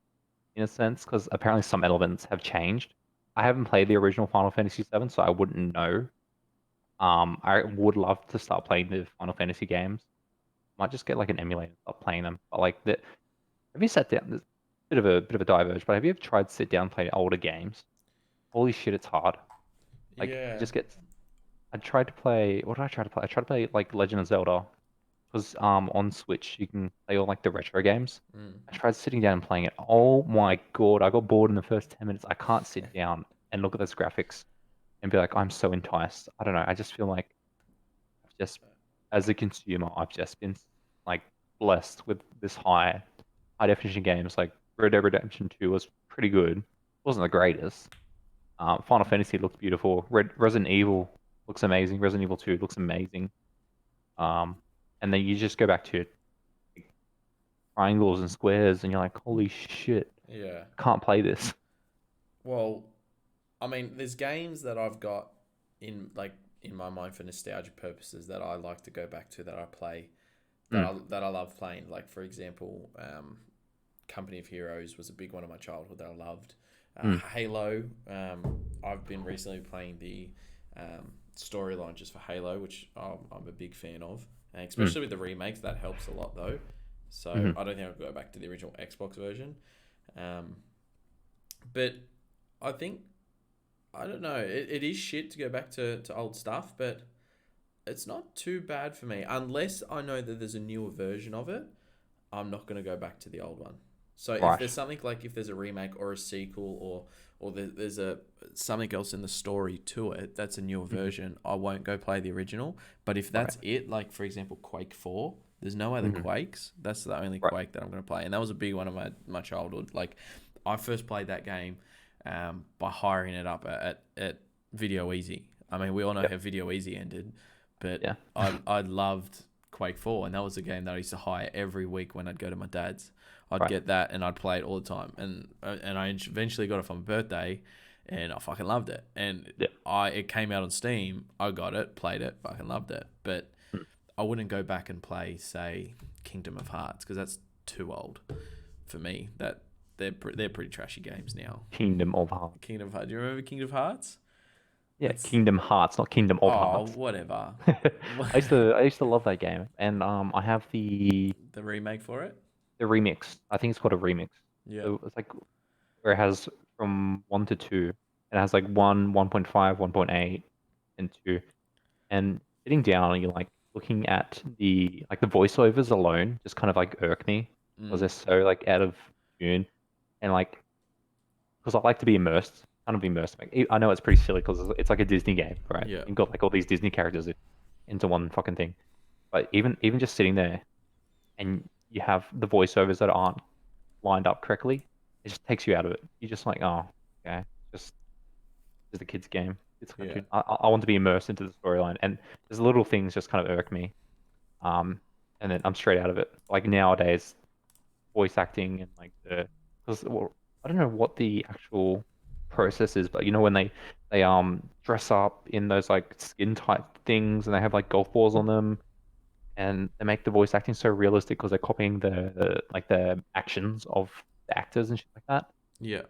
in a sense, because apparently some elements have changed. I haven't played the original Final Fantasy VII, so I wouldn't know. I would love to start playing the Final Fantasy games. Might just get like an emulator and start playing them. But like the, have you sat down? There's a bit of a diverge, but have you ever tried to sit down and play older games? Holy shit, it's hard. Like it Yeah. just gets. I tried to play. What did I try to play? I tried to play like Legend of Zelda, because on Switch you can play all like the retro games. Mm. I tried sitting down and playing it. Oh my God, I got bored in the first 10 minutes. I can't sit down and look at those graphics and be like, I'm so enticed. I don't know. I just feel like I've just, as a consumer, I've just been like blessed with this high definition games. Like Red Dead Redemption 2 was pretty good. It wasn't the greatest. Final Fantasy looked beautiful. Resident Evil looks amazing. Resident Evil 2 looks amazing. Um, and then you just go back to triangles and squares, and you're like, holy shit, Yeah. I can't play this. Well, I mean, there's games that I've got in my mind for nostalgia purposes that I like to go back to that I play Mm, that I love playing. Like for example, Company of Heroes was a big one of my childhood that I loved. mm, Halo. I've been recently playing the storyline just for Halo, which I'm a big fan of, and mm, especially with the remakes, that helps a lot though. So mm, I don't think I'll go back to the original Xbox version. Um, but I think I don't know. It is shit to go back to old stuff, but it's not too bad for me unless I know that there's a newer version of it. I'm not going to go back to the old one. So if right. there's something like if there's a remake or a sequel or there's a something else in the story to it that's a newer Mm, version, I won't go play the original. But if right. that's it, like for example Quake 4, there's no other Mm, Quakes. That's the only right. Quake that I'm going to play, and that was a big one of my childhood. Like I first played that game by hiring it up at Video Easy. I mean, we all know Yep. how Video Easy ended, but Yeah. I loved Quake 4, and that was a game that I used to hire every week when I'd go to my dad's. I'd Right. get that and I'd play it all the time, and I eventually got it for my birthday, and I fucking loved it. And Yeah. it came out on Steam. I got it, played it, fucking loved it. But Hmm. I wouldn't go back and play, say, Kingdom of Hearts, because that's too old for me. That they're pretty trashy games now. Kingdom of Hearts. Kingdom of Hearts. Do you remember Kingdom of Hearts? Yeah, That's Kingdom Hearts, not Kingdom of oh Hearts. whatever. I used to love that game, and I have The remake for it. the remix. I think it's called a remix. Yeah. So it's like where it has from 1 to 2, and it has like 1, 1.5, 1.8, and 2. And sitting down and you're like looking at the voiceovers alone just kind of like irk me because they're so like out of tune, and like because I like to be immersed, kind of immersed. Like, I know it's pretty silly because it's like a Disney game, right? Yeah. You've got like all these Disney characters into one fucking thing. But even just sitting there and you have the voiceovers that aren't lined up correctly, it just takes you out of it. You're just like, oh, okay, just a kid's game. It's Yeah. cartoon. I want to be immersed into the storyline, and there's little things just kind of irk me. And then I'm straight out of it. Like nowadays, voice acting and like because well, I don't know what the actual process is, but you know when they dress up in those like skin type things and they have like golf balls on them, and they make the voice acting so realistic because they're copying the actions of the actors and shit like that. Yeah.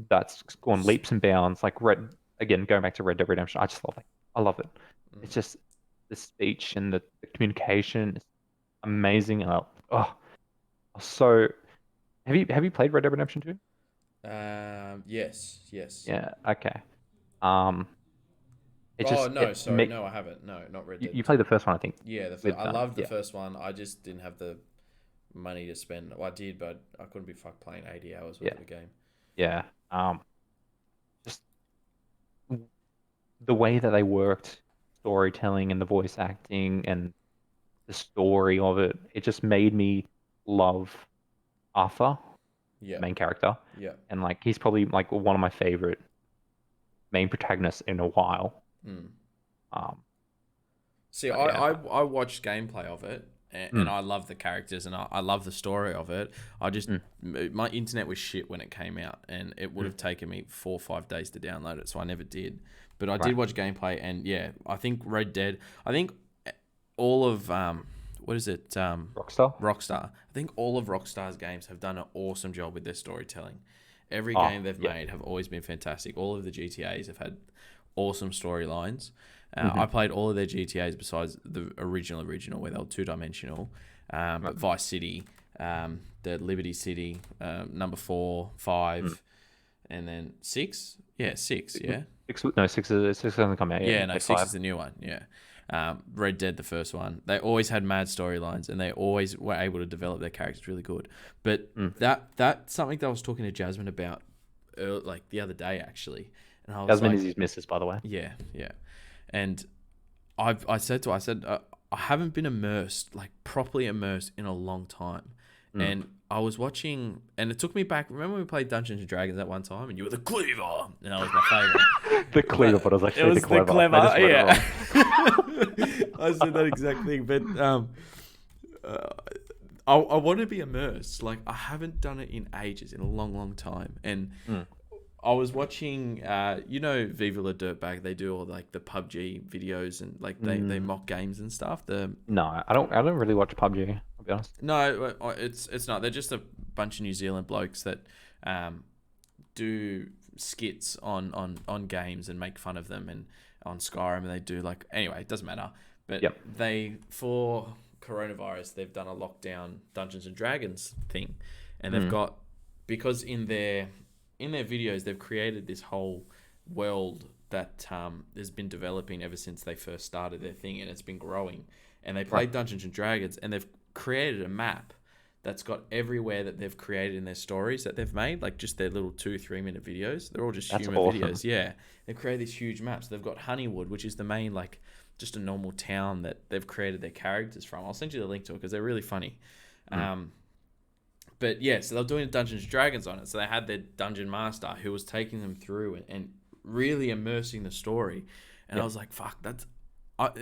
That's gone leaps and bounds. Like again, going back to Red Dead Redemption, I just love it. I love it. It's just the speech and the communication is amazing. And so have you played Red Dead Redemption 2? Yes. Yes. Yeah, okay. Um, it Oh just no, it sorry, make no, I haven't. No, not Red you Dead played Two. the first one, I think. Yeah, With I loved the yeah, first one. I just didn't have the money to spend. Well, I did, but I couldn't be fucked playing 80 hours worth yeah, of a game. yeah. Just the way that they worked storytelling and the voice acting and the story of it, it just made me love Arthur, the Yeah, main character, yeah. and like he's probably like one of my favorite main protagonists in a while. Mm. Um, See, but yeah, I watched gameplay of it, and mm, I love the characters, and I love the story of it. I just mm, my internet was shit when it came out, and it would mm, have taken me 4 or 5 days to download it, so I never did. But I right. did watch gameplay, and yeah, I think Red Dead. I think all of what is it Rockstar. Rockstar. I think all of Rockstar's games have done an awesome job with their storytelling. Every Oh, game they've yeah. made have always been fantastic. All of the GTA's have had awesome storylines. Hmm. I played all of their GTA's besides the original where they were 2 dimensional. Right. But Vice City, the Liberty City, number 4, Mm. 5, and then 6. Yeah, 6. Yeah. No, six hasn't come out yet. Yeah, You no, played 6 five. is the new one. Yeah. Red Dead, the first one. They always had mad storylines, and they always were able to develop their characters really good. But Mm. that's something that I was talking to Jasmine about, like the other day actually, and I was Jasmine like, is his missus, by the way. yeah, yeah, and I said to her, I said I haven't been immersed, like properly immersed, in a long time. Mm. And I was watching, and it took me back. Remember when we played Dungeons and Dragons at one time, and you were the Cleaver, and that was my favorite. The cleaver, but it was It actually was the the clever. clever, I just read it yeah. wrong. I said that exact thing, but uh, I want to be immersed. Like I haven't done it in ages, in a long, long time, and Mm. I was watching, Viva La Dirtbag. They do all like the PUBG videos and like they Mm. mock games and stuff. The No, I don't really watch PUBG. I'll be honest. No, it's not. They're just a bunch of New Zealand blokes that do skits on games and make fun of them, and on Skyrim, and they do like, anyway, it doesn't matter. But Yep. they, for coronavirus, they've done a lockdown Dungeons and Dragons thing, and they've got, because in their videos they've created this whole world that has been developing ever since they first started their thing, and it's been growing. And they played Right. Dungeons and Dragons, and they've created a map that's got everywhere that they've created in their stories that they've made, like just their little 2-3 minute videos. They're all just That's human awesome. videos. Yeah. They've created these huge maps. They've got Honeywood, which is the main, like, just a normal town that they've created their characters from. I'll send you the link to it because they're really funny. But yeah, so they're doing Dungeons and Dragons on it. So they had their dungeon master who was taking them through and really immersing the story. And I was like, fuck,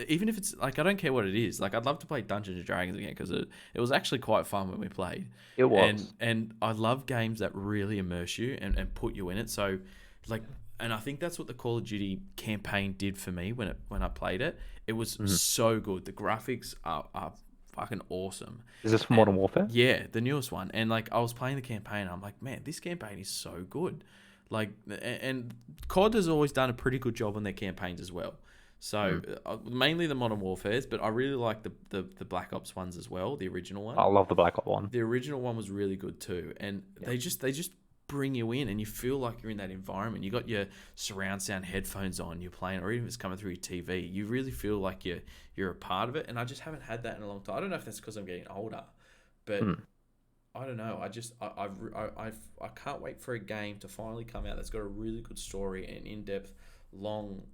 even if it's like, I don't care what it is. Like, I'd love to play Dungeons and Dragons again because it was actually quite fun when we played. It was. And I love games that really immerse you and put you in it. So, like, and I think that's what the Call of Duty campaign did for me when I played it. It was Mhm. so good. The graphics are fucking awesome. Is this for And Modern Warfare? yeah, the newest one. And like I was playing the campaign, I'm like, man, this campaign is so good. Like, and COD has always done a pretty good job on their campaigns as well. So mainly the Modern Warfares, but I really like the Black Ops ones as well, the original one. I love the Black Ops one. The original one was really good too, and Yeah. they just bring you in, and you feel like you're in that environment. You got your surround sound headphones on, you're playing, or even if it's coming through your TV, you really feel like you're a part of it. And I just haven't had that in a long time. I don't know if that's because I'm getting older, but Mm. I don't know. I just I can't wait for a game to finally come out that's got a really good story and in depth, long,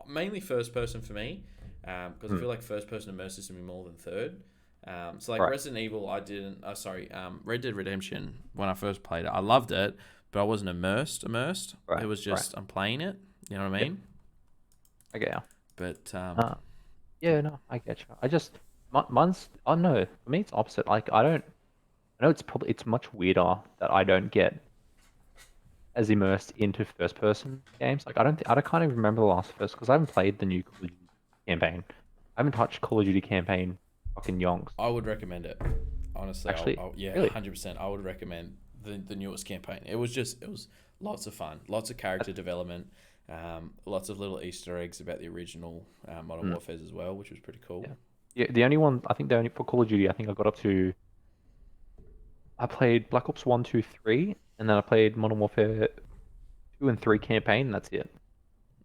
mainly first person for me, because I feel like first person immerses me more than third. So like Right. Resident Evil, I didn't. Red Dead Redemption. When I first played it, I loved it, but I wasn't immersed. Right. It was Right. just I'm playing it. You know what I Yep. mean? Okay. Yeah. But Yeah. No, I get you. I just mine's. Oh no, for me it's opposite. Like I don't. I know it's much weirder that I don't get as immersed into first person games. Like I don't can't even remember the last first because I haven't played the new Call of Duty campaign. I haven't touched Call of Duty campaign fucking yonks. I would recommend it. Honestly, Actually, yeah, really. 100%. I would recommend the newest campaign. It was lots of fun, lots of character development, lots of little Easter eggs about the original Modern Mm, Warfare as well, which was pretty cool. yeah. Yeah, the only one I think the only for Call of Duty I think I got up to I played Black Ops 1, 2, 3, and then I played Modern Warfare 2 and 3 campaign, and that's it.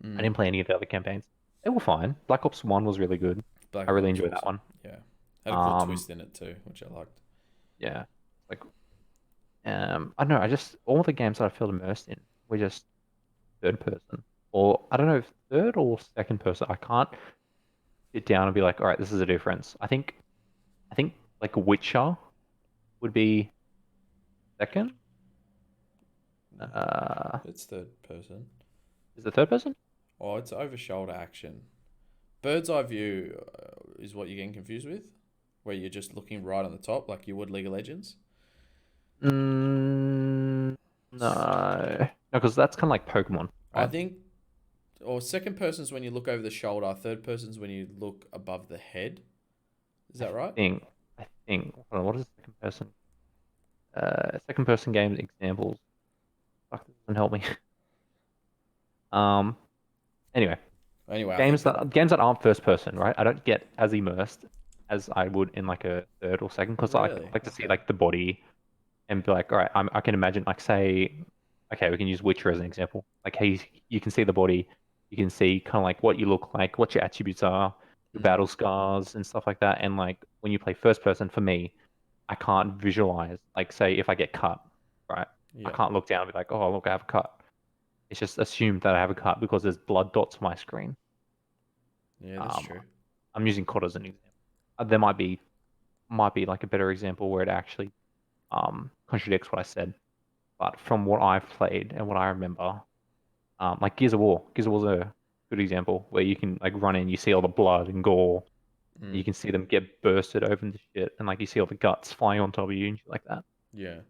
I Mm. didn't play any of the other campaigns. They were fine. Black Ops 1 was really good. Black I really Ops was enjoyed that awesome. one. Yeah, had a cool Um, twist in it too, which I liked. yeah. Like I don't know, I just all the games that I felt immersed in were just third person. Or I don't know if third or second person. I can't sit down and be like, all right, this is a difference. I think like Witcher would be second. No, Uh, it's third person. is the third person? Oh, it's over shoulder action. Bird's eye view is what you're getting confused with, where you're just looking right on the top, like you would League of Legends. Mm, no, because that's kind of like Pokemon, I right? think, or second person's when you look over the shoulder. Third person's when you look above the head. Is I that right? think, I think. Hold on, what is second person? Second person games examples. Fuck, this doesn't help me. Um. Anyway, Anyway, I think games that. that games that aren't first person, right? I don't get as immersed as I would in like a third or second because I Really? like to see Okay. like the body and be like, all right, I can imagine like say, okay, we can use Witcher as an example. Like, hey, you can see the body, you can see kind of like what you look like, what your attributes are, your Mm. battle scars and stuff like that. And like when you play first person, for me, I can't visualize. Like, say if I get cut, right? I Yeah. can't look down and be like, oh, look, I have a cut. It's just assumed that I have a cut because there's blood dots on my screen. Yeah, that's Um, true. I'm using COD as an example. There might be like a better example where it actually contradicts what I said. But from what I've played and what I remember, like Gears of War. Gears of War's a good example where you can like run in, you see all the blood and gore, and you Mm. can see them get bursted open to shit, and like you see all the guts flying on top of you and shit like that. Yeah.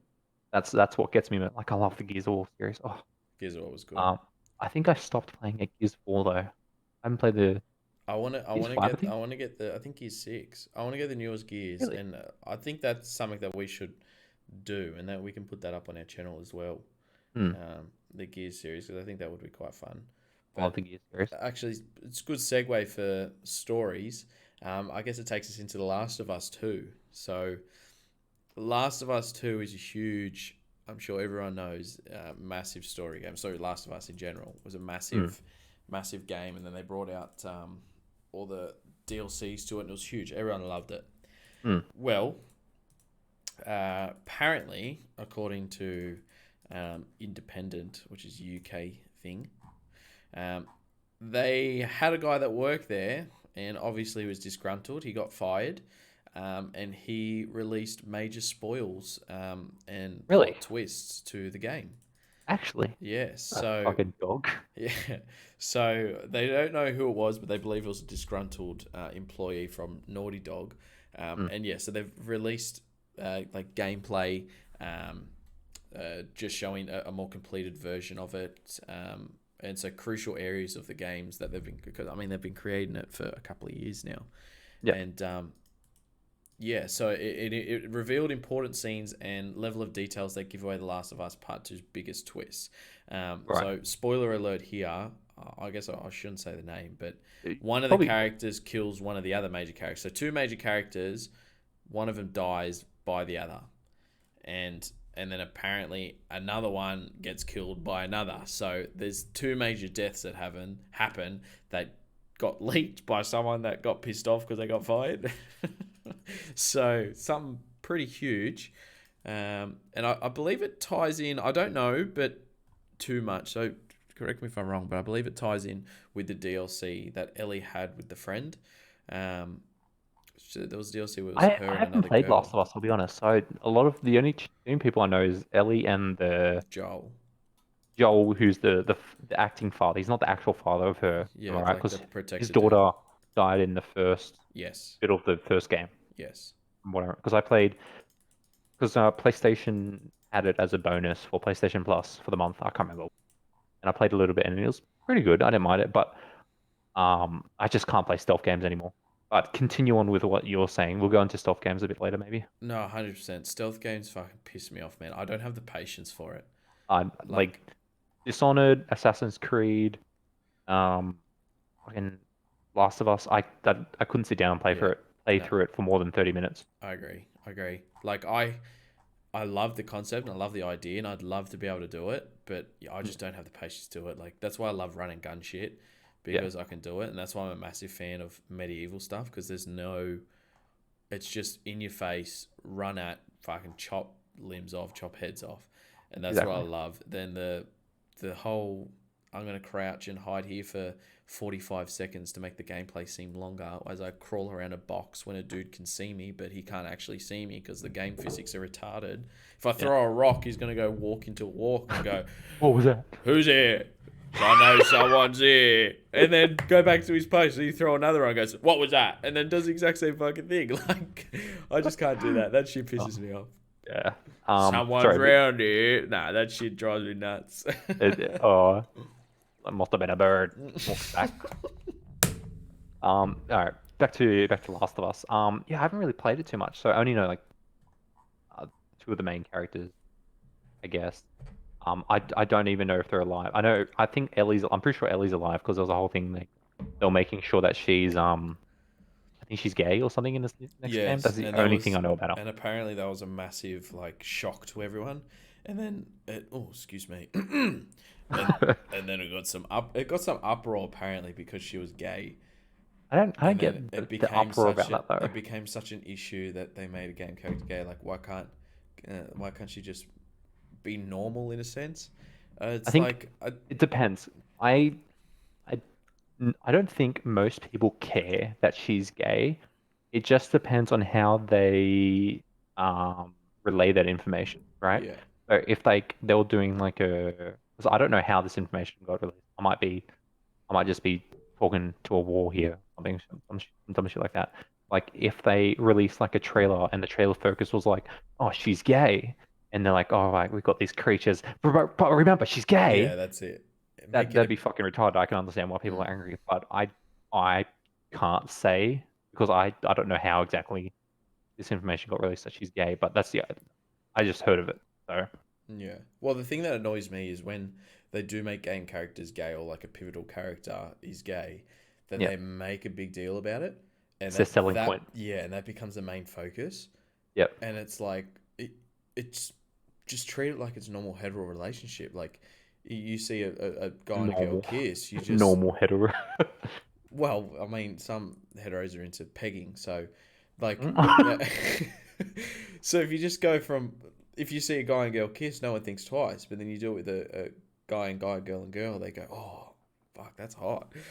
That's what gets me. Like I love the Gears of War series. Oh, Gears of War was good. um, I think I stopped playing at Gears of War though. I haven't played the I Gears wanna 5, I get, think. I think Gears 6. I want to get the newest Gears, Really? and I think that's something that we should do, and that we can put that up on our channel as well. Hmm. The Gears series, because I think that would be quite fun. I love But the Gears series. actually, it's a good segue for stories. I guess it takes us into The Last of Us 2. So, The Last of Us 2 is a huge, I'm sure everyone knows, massive story game. So, Last of Us in general was a Hmm. massive game. And then they brought out all the DLCs to it, and it was huge. Everyone loved it. Hmm. Well, apparently, according to Independent, which is a UK thing, um, they had a guy that worked there, and obviously he was disgruntled. He got fired, and he released major spoils and Really? plot twists to the game. Actually, Yes, that so fucking dog. yeah, so they don't know who it was, but they believe it was a disgruntled employee from Naughty Dog, Hmm. and yeah, so they've released like gameplay, just showing a more completed version of it. and so crucial areas of the games that they've been, because I mean they've been creating it for a couple of years now, Yeah. and yeah, so it revealed important scenes and level of details that give away The Last of Us Part Two's biggest twist. Right. So spoiler alert here. I guess I shouldn't say the name, but one of the Probably. characters kills one of the other major characters. So two major characters, one of them dies by the other, and then apparently another one gets killed by another. So there's two major deaths that happen that got leaked by someone that got pissed off because they got fired. So something pretty huge, and I believe it ties in. I don't know, but too much. So correct me if I'm wrong, but I believe it ties in with the DLC that Ellie had with the friend. So there was DLC where it was I her and haven't another played Last girl, of Us. I'll be honest. So a lot of the only people I know is Ellie and the Joel. Joel, who's the acting father. He's not the actual father of her. Am Yeah, I right? like the Because his protector dude. daughter died in the first Yes, bit of the first game. yes. Whatever. Because I played. Because PlayStation had it as a bonus for PlayStation Plus for the month. I can't remember. And I played a little bit, and it was pretty good. I didn't mind it, but I just can't play stealth games anymore. But continue on with what you're saying. We'll go into stealth games a bit later, maybe. No, 100%. Stealth games fucking piss me off, man. I don't have the patience for it. Like Like, Dishonored, Assassin's Creed, um, fucking Last of Us. I couldn't sit down and yeah, play no, through it for more than 30 minutes. I agree. I agree. Like, I love the concept and I love the idea and I'd love to be able to do it, but yeah, I just don't have the patience to do it. Like, that's why I love run and gun shit Yeah, because I can do it. And that's why I'm a massive fan of medieval stuff because it's just in your face, run at, fucking chop limbs off, chop heads off. And that's what I exactly. love. Then the whole I'm gonna crouch and hide here for 45 seconds to make the gameplay seem longer as I crawl around a box when a dude can see me, but he can't actually see me because the game physics are retarded. If I Yeah. throw a rock, he's gonna go walk into a walk and go, What was that? "Who's here?" I know someone's here, and then go back to his post. And you throw another one, and goes, "What was that?" And then does the exact same fucking thing. Like, I just can't do that. That shit pisses Oh, me off. yeah. Someone's Sorry. around here. Nah, that shit drives me nuts. Oh, it must have been a bird. Walks back. All right. Back to Last of Us. Yeah, I haven't really played it too much, so I only know like two of the main characters, I guess. I don't even know if they're alive. I think Ellie's. I'm pretty sure Ellie's alive because there was a whole thing they're making sure that she's I think she's gay or something in this next game. Yes, That's the and only thing I know about her. and apparently that was a massive like shock to everyone. And then excuse me, and then it got some uproar apparently because she was gay. I don't And then get the uproar about that though. it became such an issue that they made a game character gay. Like why can't she just be normal in a sense? I It's think like it depends. I I don't think most people care that she's gay. It just depends on how they um relay that information, right? yeah, So if they were doing like because I don't know how this information got released. I might just be talking to a wall here, something some dumb shit like that. Like if they released like a trailer and the trailer focus was like, oh, she's gay, and they're like, all right, we've got these creatures, but remember, she's yeah, gay. that's it. That Make it that'd a be fucking retarded. I can understand why people mm, are angry, but I can't say because I don't know how exactly this information got released that she's gay, but that's the I just heard of it. So yeah. Well, the thing that annoys me is when they do make game characters gay or like a pivotal character is gay, that yeah, they make a big deal about it, and it's their selling that point. yeah, and that becomes the main focus. Yep. And it's like it's just treat it like it's a normal hetero relationship. Like you see a guy and a girl Normal kiss, you just normal hetero. well, I mean, some heteros are into pegging, so like, Mm. yeah. So if you just go from if you see a guy and girl kiss, no one thinks twice, but then you do it with a guy and guy, girl and girl, they go, oh, fuck, that's hot. Yeah.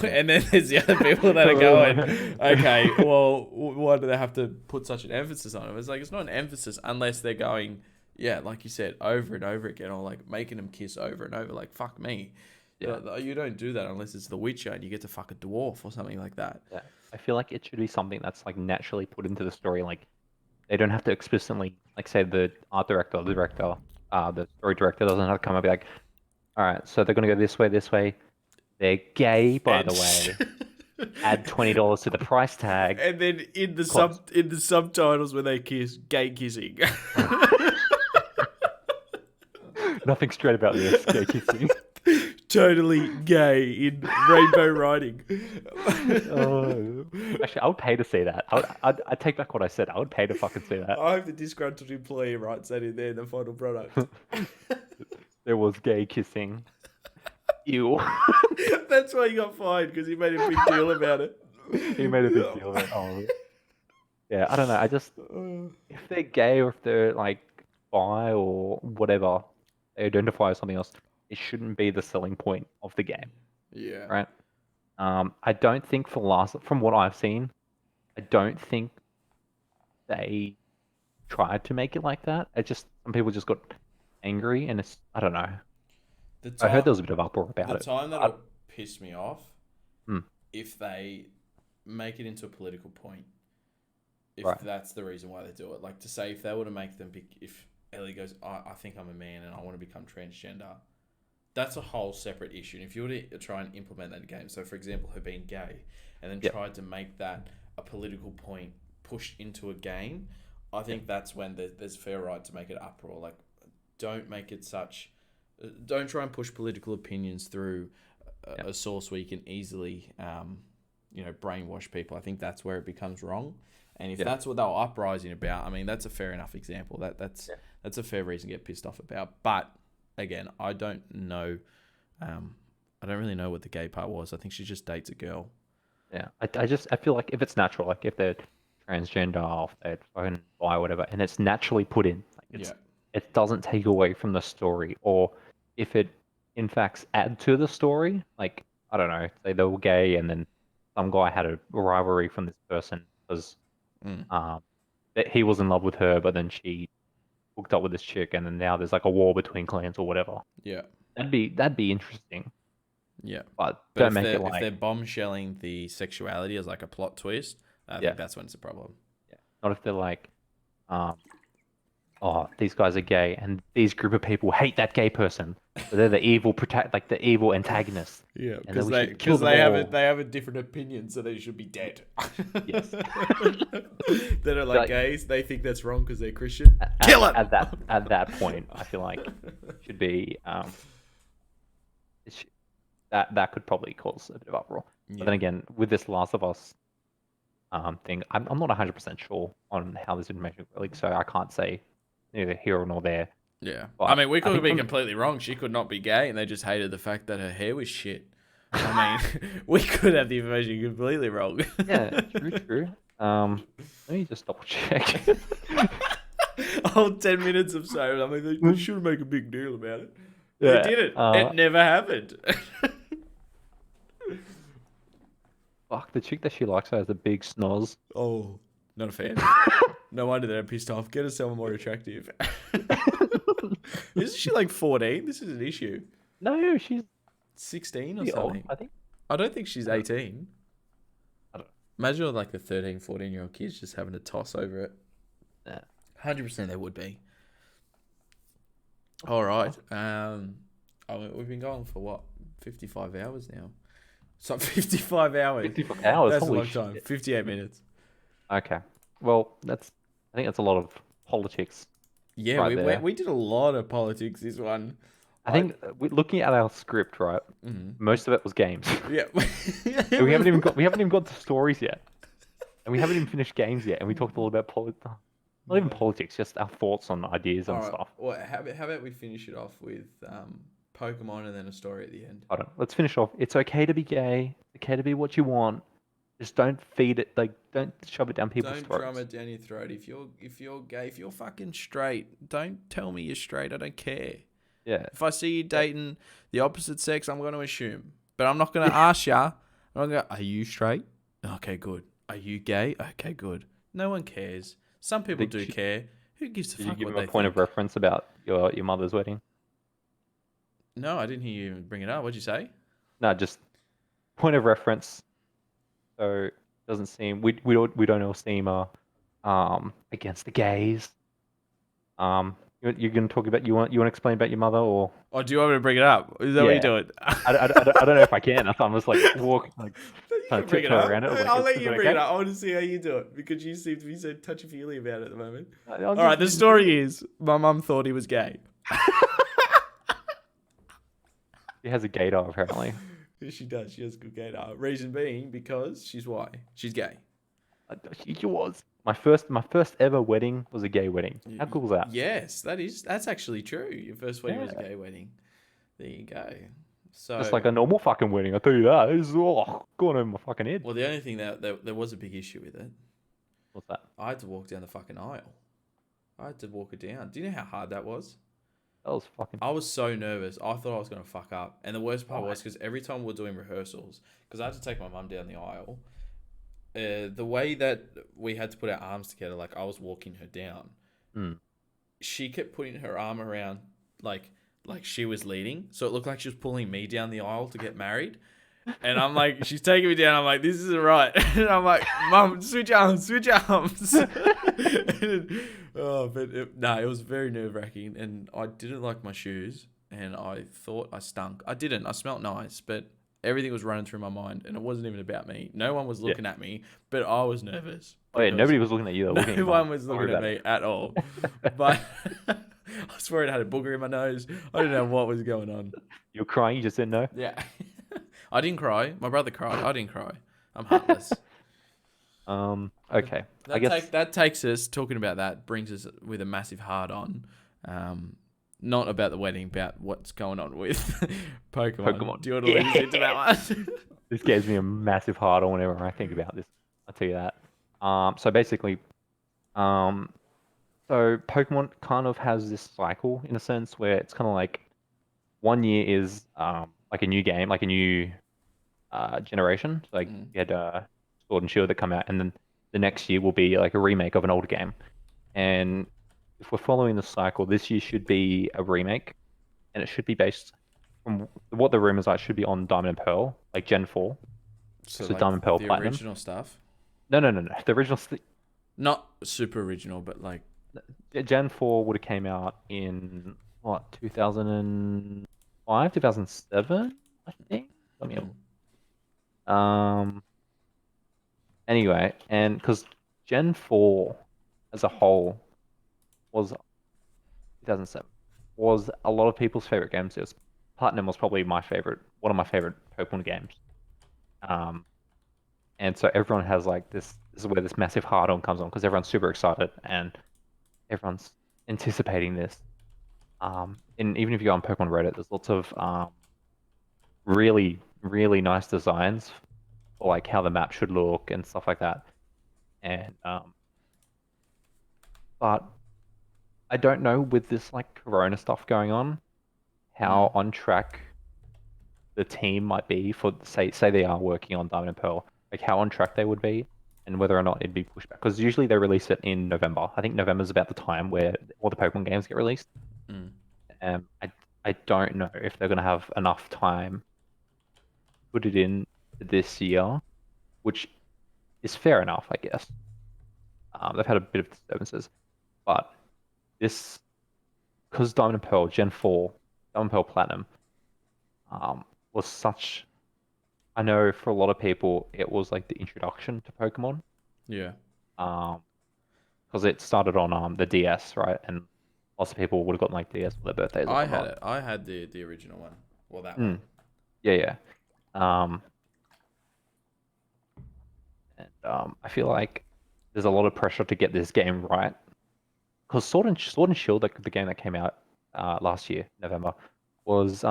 And then there's the other people that are going, okay, well, why do they have to put such an emphasis on it? It's like it's not an emphasis unless they're going, yeah, like you said, over and over again, or like making them kiss over and over. Like fuck me, Yeah. you don't do that unless it's The Witcher and you get to fuck a dwarf or something like that. Yeah. I feel like it should be something that's like naturally put into the story. Like they don't have to explicitly like say the art director, the director, the story director doesn't have to come and be like, All right, so they're gonna go this way, this way. They're gay, by the And- way. Add $20 to the price tag. And then in the Close. subtitles when they kiss, gay kissing. Nothing straight about this. Gay kissing. Totally gay in rainbow writing. Oh. Actually, I would pay to see that. I'd take back what I said. I would pay to fucking see that. I hope the disgruntled employee writes that in there in the final product. There was gay kissing. Ew. That's why he got fined, because he made a big deal about it. He made a big deal of it. Oh. Yeah, I don't know. I just if they're gay or if they're like bi or whatever, they identify as something else. It shouldn't be the selling point of the game, Yeah. right? I don't think from what I've seen, I don't think they tried to make it like that. It just some people just got angry, and I don't know. The I heard time, there was a bit of uproar about the it. time I- that'll piss me off, Hmm. if they make it into a political point. If Right. that's the reason why they do it. Like, to say, if they were to make them if Ellie goes, I think I'm a man and I want to become transgender, that's a whole separate issue. And if you were to try and implement that in the game, so for example, her being gay, and then Yep. tried to make that a political point pushed into a game, I think that's when there's fair right to make it uproar. Like, don't make it such. Don't try and push political opinions through a source where you can easily, brainwash people. I think that's where it becomes wrong. And if Yeah. that's what they were uprising about, I mean, that's a fair enough example. That's a fair reason to get pissed off about. But again, I don't know. I don't really know what the gay part was. I think she just dates a girl. Yeah, I feel like if it's natural, like if they're transgender, or if they're fucking bi, whatever, and it's naturally put in, like it doesn't take away from the story, or if it in fact add to the story, like I don't know, say they were gay and then some guy had a rivalry from this person because that he was in love with her, but then she hooked up with this chick, and then now there's like a war between clans or whatever. Yeah. That'd be interesting, Yeah. but But don't if make they're, it like if they're bombshelling the sexuality as like a plot twist, I Yeah. think that's when it's a problem. not if they're like, oh, these guys are gay, and these group of people hate that gay person. So they're the evil like the evil antagonists. Yeah, And then because we they should kill because they them have all. they have a different opinion, so they should be dead. Yes. That are Like- like gays. They think that's wrong because they're Christian. Kill him! At that point. I feel like should be that could probably cause a bit of uproar. But then again, with this Last of Us thing, I'm not 100% sure on how this information leaked, so I can't say neither here nor there. Yeah. But I mean, we I could think be from- completely wrong. She could not be gay, and they just hated the fact that her hair was shit. I mean, we could have the information completely wrong. Yeah, true. Let me just double check. A whole 10 minutes of saying, I mean, they shouldn't make a big deal about it. Yeah, They didn't. It never happened. Fuck, the chick that she likes has a big snoz. Oh, not a fan. No wonder they're pissed off. Get her someone more attractive. Isn't she like 14? This is an issue. No, she's 16 or pretty old, something. I think. I don't think she's 18. I don't- Imagine like the 13, 14-year-old kids just having a toss over it. Yeah. 100% they would be. All right. We've been going for what? 55 hours now. So 55 hours. 55 hours. That's a Holy long time. shit. 58 minutes. Okay. Well, I think that's a lot of politics. Yeah, Right there. we did a lot of politics this one. I think looking at our script, right, most of it was games. Yeah. And we haven't even got to stories yet, and we haven't even finished games yet. And we talked a little about not even politics, just our thoughts on ideas and All right. stuff. Well, how about we finish it off with Pokemon and then a story at the end? Hold on, let's finish off. It's okay to be gay. It's okay to be what you want. Just don't feed it. Like, don't shove it down people's Don't throats. drum it down your throat. If you're gay, if you're fucking straight, don't tell me you're straight. I don't care. Yeah. If I see you dating the opposite sex, I'm going to assume. But I'm not going to ask ya. I'm going to go, are you straight? Okay, good. Are you gay? Okay, good. No one cares. Some people Did do you- care. Who gives a Did you fuck give what him they a point think? of reference about your mother's wedding? No, I didn't hear you even bring it up. What'd you say? No, just point of reference. So it doesn't seem we don't all seem against the gays. You're gonna talk about you want to explain about your mother or Oh, do you want me to bring it up? Is that what you're yeah? doing? I don't know if I can. That's why I'm just like walk like You trying can to bring it tiptoe up. around it. I was like, I'll let is you it bring it okay? up. I want to see how you do it because you seem to be so touchy feely about it at the moment. I'll All right, just the use it. story is my mum thought he was gay. He has a gator apparently. She does. She has good gaydar. Reason being because she's why? She's gay. He was my first ever wedding was a gay wedding. How cool was that? Yes, that's actually true. Your first wedding was a Yeah, gay wedding. There you go. just So, like a normal fucking wedding. I tell you that. It's going over my fucking head. well, the only thing that there was a big issue with it, What's that? I had to walk down the fucking aisle. I had to walk it down. Do you know how hard that was? That was fucking. I was so nervous. I thought I was going to fuck up. And the worst part Why? was because every time we are doing rehearsals, because I had to take my mum down the aisle, the way that we had to put our arms together, like I was walking her down, Mm. she kept putting her arm around like she was leading. So it looked like she was pulling me down the aisle to get married. And I'm like, she's taking me down. I'm like, this isn't right. And I'm like, Mum, switch arms, switch arms. Oh, but it was very nerve wracking. And I didn't like my shoes. And I thought I stunk. I didn't. I smelt nice, but everything was running through my mind. And it wasn't even about me. No one was Yeah. looking at me, but I was nervous. Oh yeah, because nobody was looking at you. They were looking at No your mum. one was Don't worry looking at about me at all. But I swear it had a booger in my nose. I didn't know what was going on. You're crying. You just didn't know. Yeah. I didn't cry. My brother cried. I didn't cry. I'm heartless. Okay. I guess. That takes us talking about that brings us with a massive hard on. Not about the wedding, about what's going on with Pokemon. Pokemon. Do you want to lead us into that one? This gives me a massive hard on whenever I think about this. I'll tell you that. So basically, um, so Pokemon kind of has this cycle in a sense where it's kind of like 1 year is like a new game, like a new generation. So, like Mm. you had Sword and Shield that come out, and then the next year will be like a remake of an old game. And if we're following the cycle, this year should be a remake, and it should be based from what the rumors are. It should be on Diamond and Pearl, like Gen 4. So So like Diamond Pearl the Platinum. original stuff. No, no, no, no. The original Not super original, but like Gen 4 would have came out in what 2005, 2007, I think. Let me um anyway, and because Gen 4 as a whole was 2007 was a lot of people's favorite games. It was Platinum was probably one of my favorite Pokemon games. Um, and so everyone has like this. This is where this massive hard on comes on because everyone's super excited and everyone's anticipating this. And even if you go on Pokemon Reddit, there's lots of really, really nice designs for like how the map should look and stuff like that. And but I don't know with this like Corona stuff going on, how on track the team might be for say they are working on Diamond and Pearl, like how on track they would be, and whether or not it'd be pushed back. Because usually they release it in November. I think November's about the time where all the Pokemon games get released. mm, I don't know if they're gonna have enough time to put it in this year, which is fair enough, I guess. They've had a bit of disturbances, but this because Diamond and Pearl Gen 4, Diamond and Pearl Platinum, was such. I know for a lot of people it was like the introduction to Pokemon. yeah. Because it started on the DS, right? And lots of people would have gotten like DS for their birthdays or I had whatnot. it. I had the original one. Well, that Mm, one. yeah, yeah. And I feel like there's a lot of pressure to get this game right. Because Sword and Shield, like the game that came out last year, November, was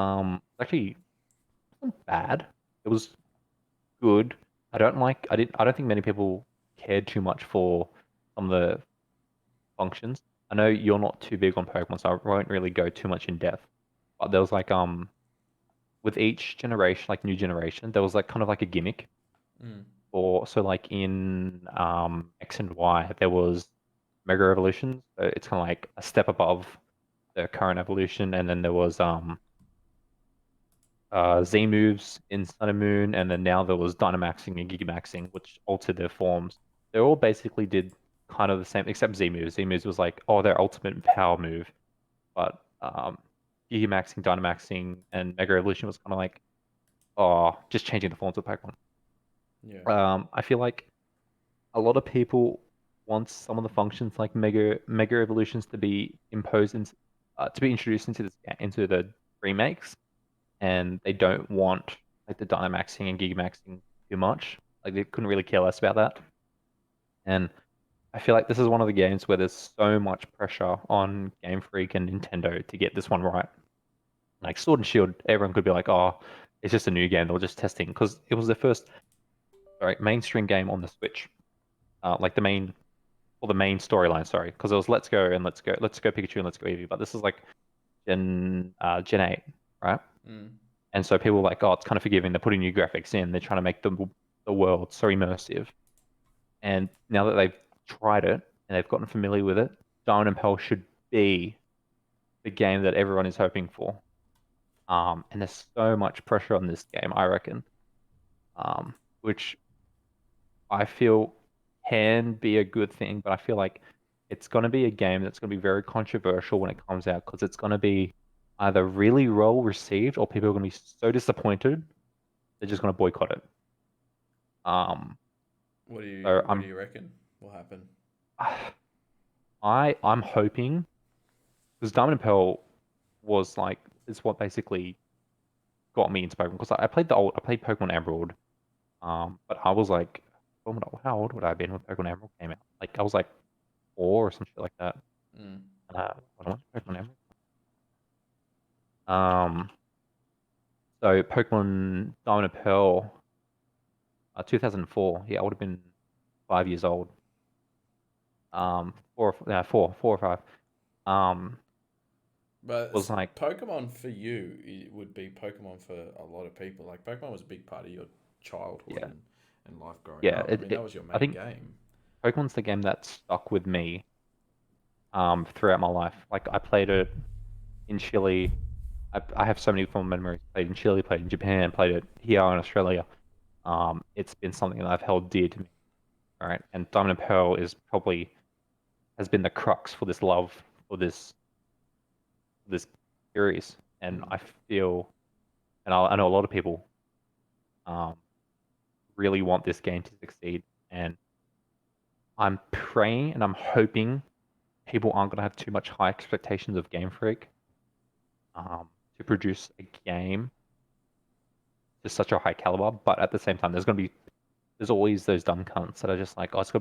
actually wasn't bad. It was good. I don't think many people cared too much for some of the functions. I know you're not too big on Pokemon, so I won't really go too much in depth. But there was like with each generation, like new generation, there was like kind of like a gimmick. Mm. Or so like in X and Y, there was Mega Evolutions. So it's kind of like a step above the current evolution, and then there was Z moves in Sun and Moon, and then now there was Dynamaxing and Gigamaxing, which altered their forms. They all basically did kind of the same, except Z moves. Z moves was like, oh, their ultimate power move but Gigamaxing, Dynamaxing, and Mega Evolution was kind of like, oh, just changing the forms of Pokemon. Yeah. I feel like a lot of people want some of the functions like Mega Evolutions to be imposed into, to be introduced into the remakes, and they don't want like the Dynamaxing and Gigamaxing too much. Like they couldn't really care less about that. And I feel like this is one of the games where there's so much pressure on Game Freak and Nintendo to get this one right. Like Sword and Shield, everyone could be like, "Oh, it's just a new game. They're just testing," because it was the first, sorry, mainstream game on the Switch. Like the main storyline. Sorry, because it was Let's Go Pikachu and Let's Go Eevee. But this is like Gen 8, right? Mm. And so people were like, "Oh, it's kind of forgiving. They're putting new graphics in. They're trying to make the world so immersive." And now that they've tried it and they've gotten familiar with it, Diamond and Pearl should be the game that everyone is hoping for. And there's so much pressure on this game, I reckon, which I feel can be a good thing, but I feel like it's going to be a game that's going to be very controversial when it comes out because it's going to be either really well received or people are going to be so disappointed they're just going to boycott it. Um, What do you so What do you reckon will happen? I'm hoping because Diamond and Pearl was like is what basically got me into Pokemon because I played Pokemon Emerald. But I was like, how old would I have been when Pokemon Emerald came out? Like I was like 4 or some shit like that. Mm. When I went to Pokemon Emerald. Um, so Pokemon Diamond and Pearl, 2004. Yeah, I would have been 5 years old. 4 or 5. Um, But was like, Pokemon for you it would be Pokemon for a lot of people. Like Pokemon was a big part of your childhood yeah, and life growing yeah. up. I mean, that was your I main think game. Pokemon's the game that stuck with me throughout my life. Like I played it in Chile. I have so many fond memories. Played in Chile, played in Japan, played it here in Australia. It's been something that I've held dear to me. All right, and Diamond and Pearl is probably has been the crux for this love for this series, and Mm. I feel, and I know a lot of people um, really want this game to succeed, and I'm praying and I'm hoping people aren't going to have too much high expectations of Game Freak to produce a game to such a high caliber, but at the same time, there's always those dumb cunts that are just like, oh, it's gotta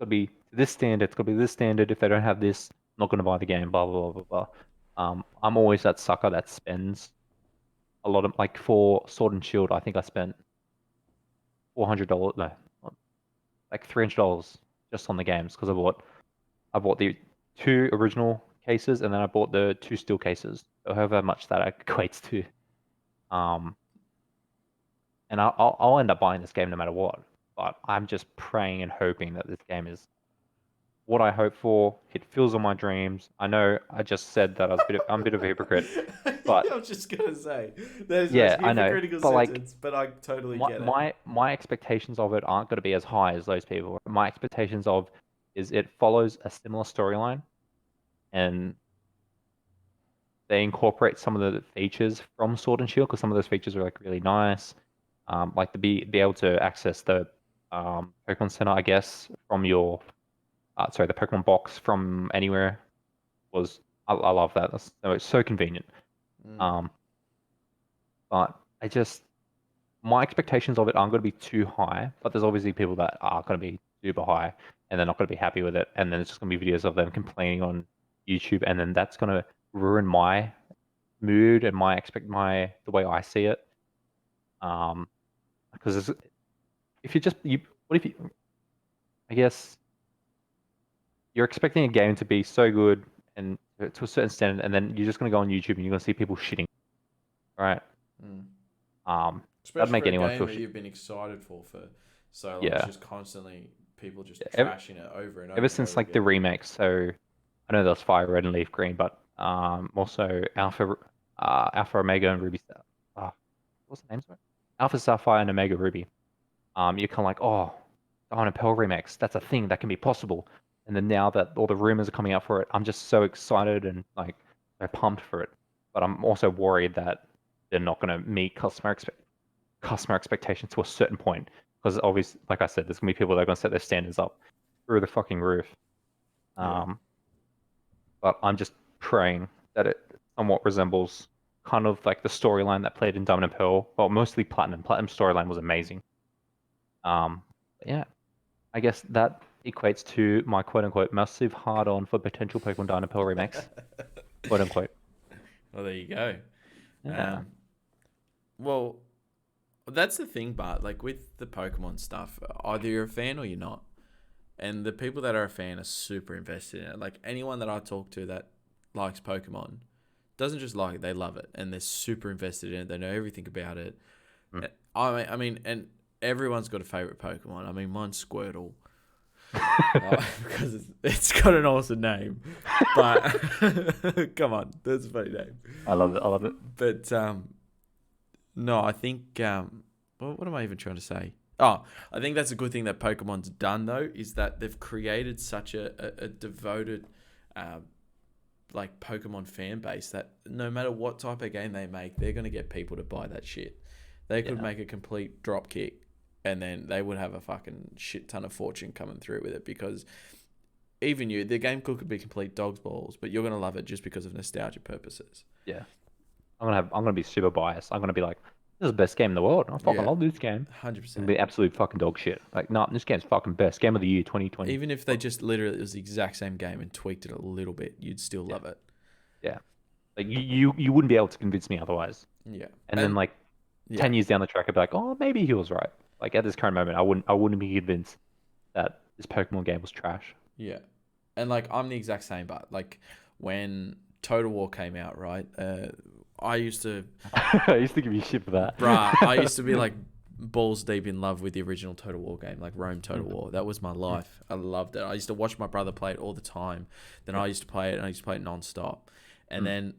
be to this standard, it's gotta be this standard. If they don't have this, I'm not gonna buy the game, blah blah blah blah blah. I'm always that sucker that spends a lot of like for Sword and Shield, I think I spent $400, no, like $300 just on the games because I bought the 2 original cases and then I bought the 2 steel cases. So however much that equates to. Um, and I'll end up buying this game no matter what. But I'm just praying and hoping that this game is what I hope for. It fills all my dreams. I know I just said that I'm a bit of a hypocrite, but Yeah, I was just gonna say there's the most yeah, I know. hypocritical But like sentence, but I totally my get it. my expectations of it aren't going to be as high as those people. My expectations of is it follows a similar storyline and they incorporate some of the features from Sword and Shield because some of those features are like really nice. Like to be able to access the Pokemon Center, I guess, from your sorry, the Pokemon box from anywhere was I love that. It's so convenient. Mm. Um, but I just my expectations of it aren't going to be too high, but there's obviously people that are going to be super high and they're not going to be happy with it, and then it's just going to be videos of them complaining on YouTube, and then that's going to ruin my mood and my the way I see it. Because if you just you what if you I guess you're expecting a game to be so good and to a certain standard, and then you're just gonna go on YouTube and you're gonna see people shitting, right? Mm. Um, that'd Especially make for a anyone game feel that shit. you've been excited for so long. It's Yeah. just constantly people just Yeah, trashing it over and over ever and since over like the again. remakes. So I know there's Fire Red and Leaf Green, but also Alpha Omega and Ruby. What's the name? Sorry? Alpha Sapphire and Omega Ruby. You're kind of like, oh, Diamond and Pearl remakes. That's a thing that can be possible. And then now that all the rumors are coming out for it, I'm just so excited and like they're pumped for it, but I'm also worried that they're not going to meet customer expectations to a certain point. Because obviously, like I said, there's going to be people that are going to set their standards up through the fucking roof. Yeah. Um, but I'm just praying that it somewhat resembles kind of like the storyline that played in Diamond and Pearl. Well, mostly Platinum. Platinum storyline was amazing. Um, yeah, I guess that equates to my quote unquote massive hard on for potential Pokemon Diamond and Pearl remakes. Quote unquote. Well, there you go. Yeah. Um, well, that's the thing, but like with the Pokemon stuff, either you're a fan or you're not. And the people that are a fan are super invested in it. Like anyone that I talk to that likes Pokemon doesn't just like it, they love it. And they're super invested in it. They know everything about it. Mm. I mean, and everyone's got a favorite Pokemon. I mean, mine's Squirtle. Because it's got an awesome name. But come on, that's a funny name. I love it. I love it. But no, I think what am I even trying to say? Oh, I think that's a good thing that Pokemon's done though, is that they've created such a devoted like Pokemon fan base that no matter what type of game they make, they're gonna get people to buy that shit. They could Yeah. make a complete drop kick and then they would have a fucking shit ton of fortune coming through with it because even you, the game could be complete dog's balls, but you're gonna love it just because of nostalgia purposes. Yeah. I'm gonna be super biased. I'm gonna be like, this is the best game in the world. I fucking Yeah, love this game. hundred And percent. be absolute fucking dog shit. Like, nah, this game's fucking best game of the year 2020. Even if they just literally it was the exact same game and tweaked it a little bit, you'd still Yeah. love it. Yeah. Like you wouldn't be able to convince me otherwise. Yeah, And then like yeah, 10 years down the track, I'd be like, oh, maybe he was right. Like at this current moment, I wouldn't be convinced that this Pokemon game was trash. yeah, and like I'm the exact same, but like when Total War came out, right? I used to, I used to give you shit for that. I used to be like balls deep in love with the original Total War game, like Rome Total War. That was my life. I loved it. I used to watch my brother play it all the time. Then I used to play it, and I used to play it non-stop. And then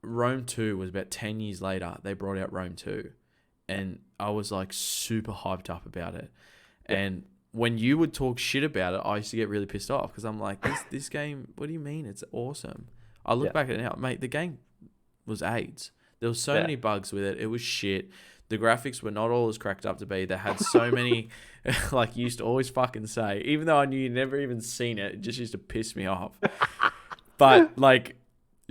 Rome 2 was about 10 years later. They brought out Rome 2. And I was like super hyped up about it. And when you would talk shit about it, I used to get really pissed off because I'm like, this game, what do you mean? It's awesome. I look Yeah. back at it now, mate, the game was AIDS. There was so Yeah. many bugs with it. It was shit. The graphics were not all as cracked up to be. They had so many, like you used to always fucking say, even though I knew you'd never even seen it, it just used to piss me off. But like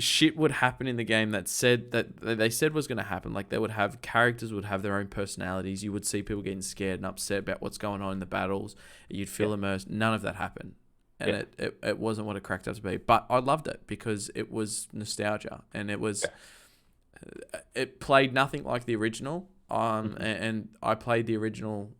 shit would happen in the game that said that they said was going to happen. Like they would have characters would have their own personalities. You would see people getting scared and upset about what's going on in the battles. You'd feel immersed. None of that happened. And it wasn't what it cracked up to be. But I loved it because it was nostalgia and it was it played nothing like the original. And I played the original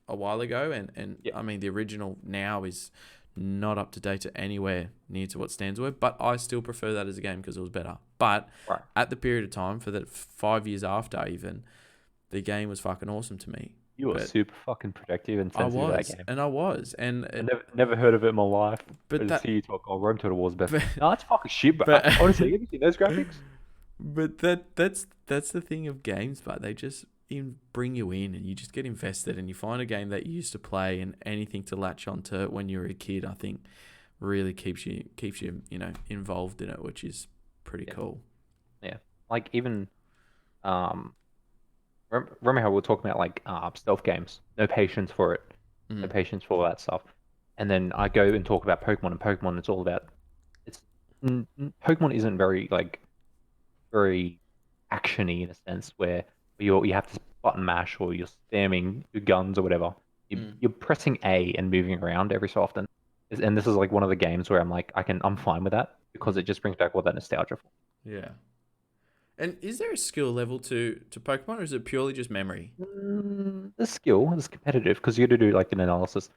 a while ago and I mean the original now is not up to date to anywhere near to what stands were, but I still prefer that as a game because it was better. But Right. at the period of time for that 5 years after even, the game was fucking awesome to me. You were But super fucking protective and I sensitive to that was, game. and I was, and I never heard of it in my life. but I just that see you talk, oh, Rome Total War's best. but, No, it's fucking shit, bro. but Honestly, have you seen those graphics? but that's the thing of games, but they just bring you in and you just get invested and you find a game that you used to play and anything to latch onto when you were a kid. I think really keeps you involved in it, which is pretty cool. Yeah. Like even remember how we were talking about like stealth games? No patience for it. No patience for all that stuff. And then I go and talk about Pokemon, and Pokemon it's all about Pokemon isn't very actiony in a sense where you have to button mash or you're spamming your guns or whatever. You're pressing A and moving around every so often. And this is like one of the games where I'm like I'm fine with that because it just brings back all that nostalgia for me. Yeah. And is there a skill level to Pokemon, or is it purely just memory? The skill is competitive because you got to do like an analysis.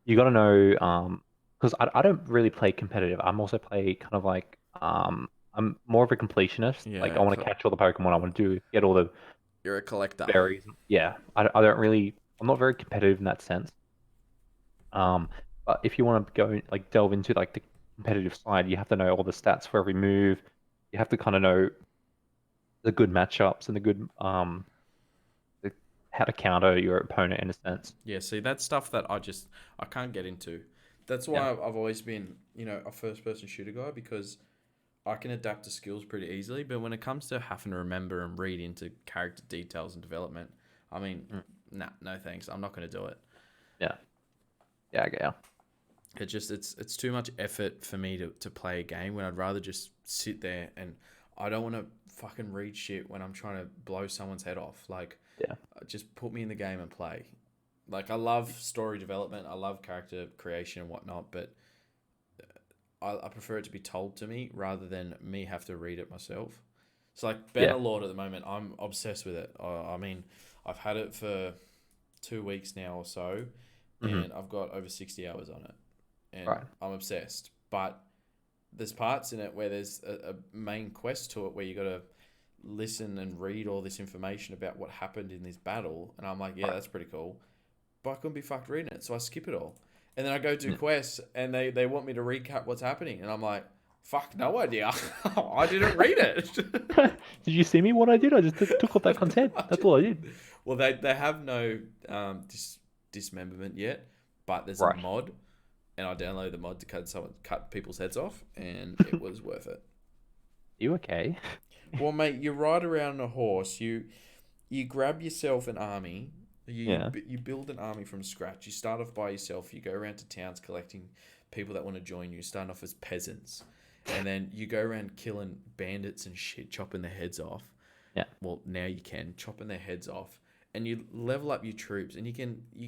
You got to know because I don't really play competitive. I'm also play kind of like I'm more of a completionist. Like I Yeah, want to catch all the Pokemon. I want to get all the you're a collector. berries. Yeah, I don't really. I'm not very competitive in that sense. But if you want to go like delve into like the competitive side, you have to know all the stats for every move. You have to kind of know the good matchups and the good how to counter your opponent in a sense. Yeah, see, that's stuff that I can't get into. That's why I've always been, a first person shooter guy because I can adapt to skills pretty easily, but when it comes to having to remember and read into character details and development, I mean, Mm. nah, no thanks. I'm not going to do it. Yeah. Yeah, I get ya. It just it's too much effort for me to play a game when I'd rather just sit there, and I don't want to fucking read shit when I'm trying to blow someone's head off. Like, Yeah. just put me in the game and play. Like, I love story development, I love character creation and whatnot, but I prefer it to be told to me rather than me have to read it myself. So like Yeah. Bannerlord at the moment, I'm obsessed with it. I mean, I've had it for 2 weeks now or so, Hmm. and I've got over 60 hours on it, and Right. I'm obsessed. But there's parts in it where there's a main quest to it where you got to listen and read all this information about what happened in this battle, and I'm like, yeah, Right. that's pretty cool, but I couldn't be fucked reading it, so I skip it all. And then I go do Mm. quests, and they want me to recap what's happening, and I'm like, fuck, no idea. I didn't read it. Did you see me? What I did? I just took all that content. That's all I did. Well, they have no dismemberment yet, but there's a Right. mod, and I downloaded the mod to cut people's heads off, and it was worth it. You okay? Well, mate, you ride around on a horse. You grab yourself an army. Yeah. You build an army from scratch. You start off by yourself. You go around to towns collecting people that want to join you. Starting off as peasants, and then you go around killing bandits and shit, chopping their heads off. Yeah. Well, now you can chopping their heads off, and you level up your troops, and you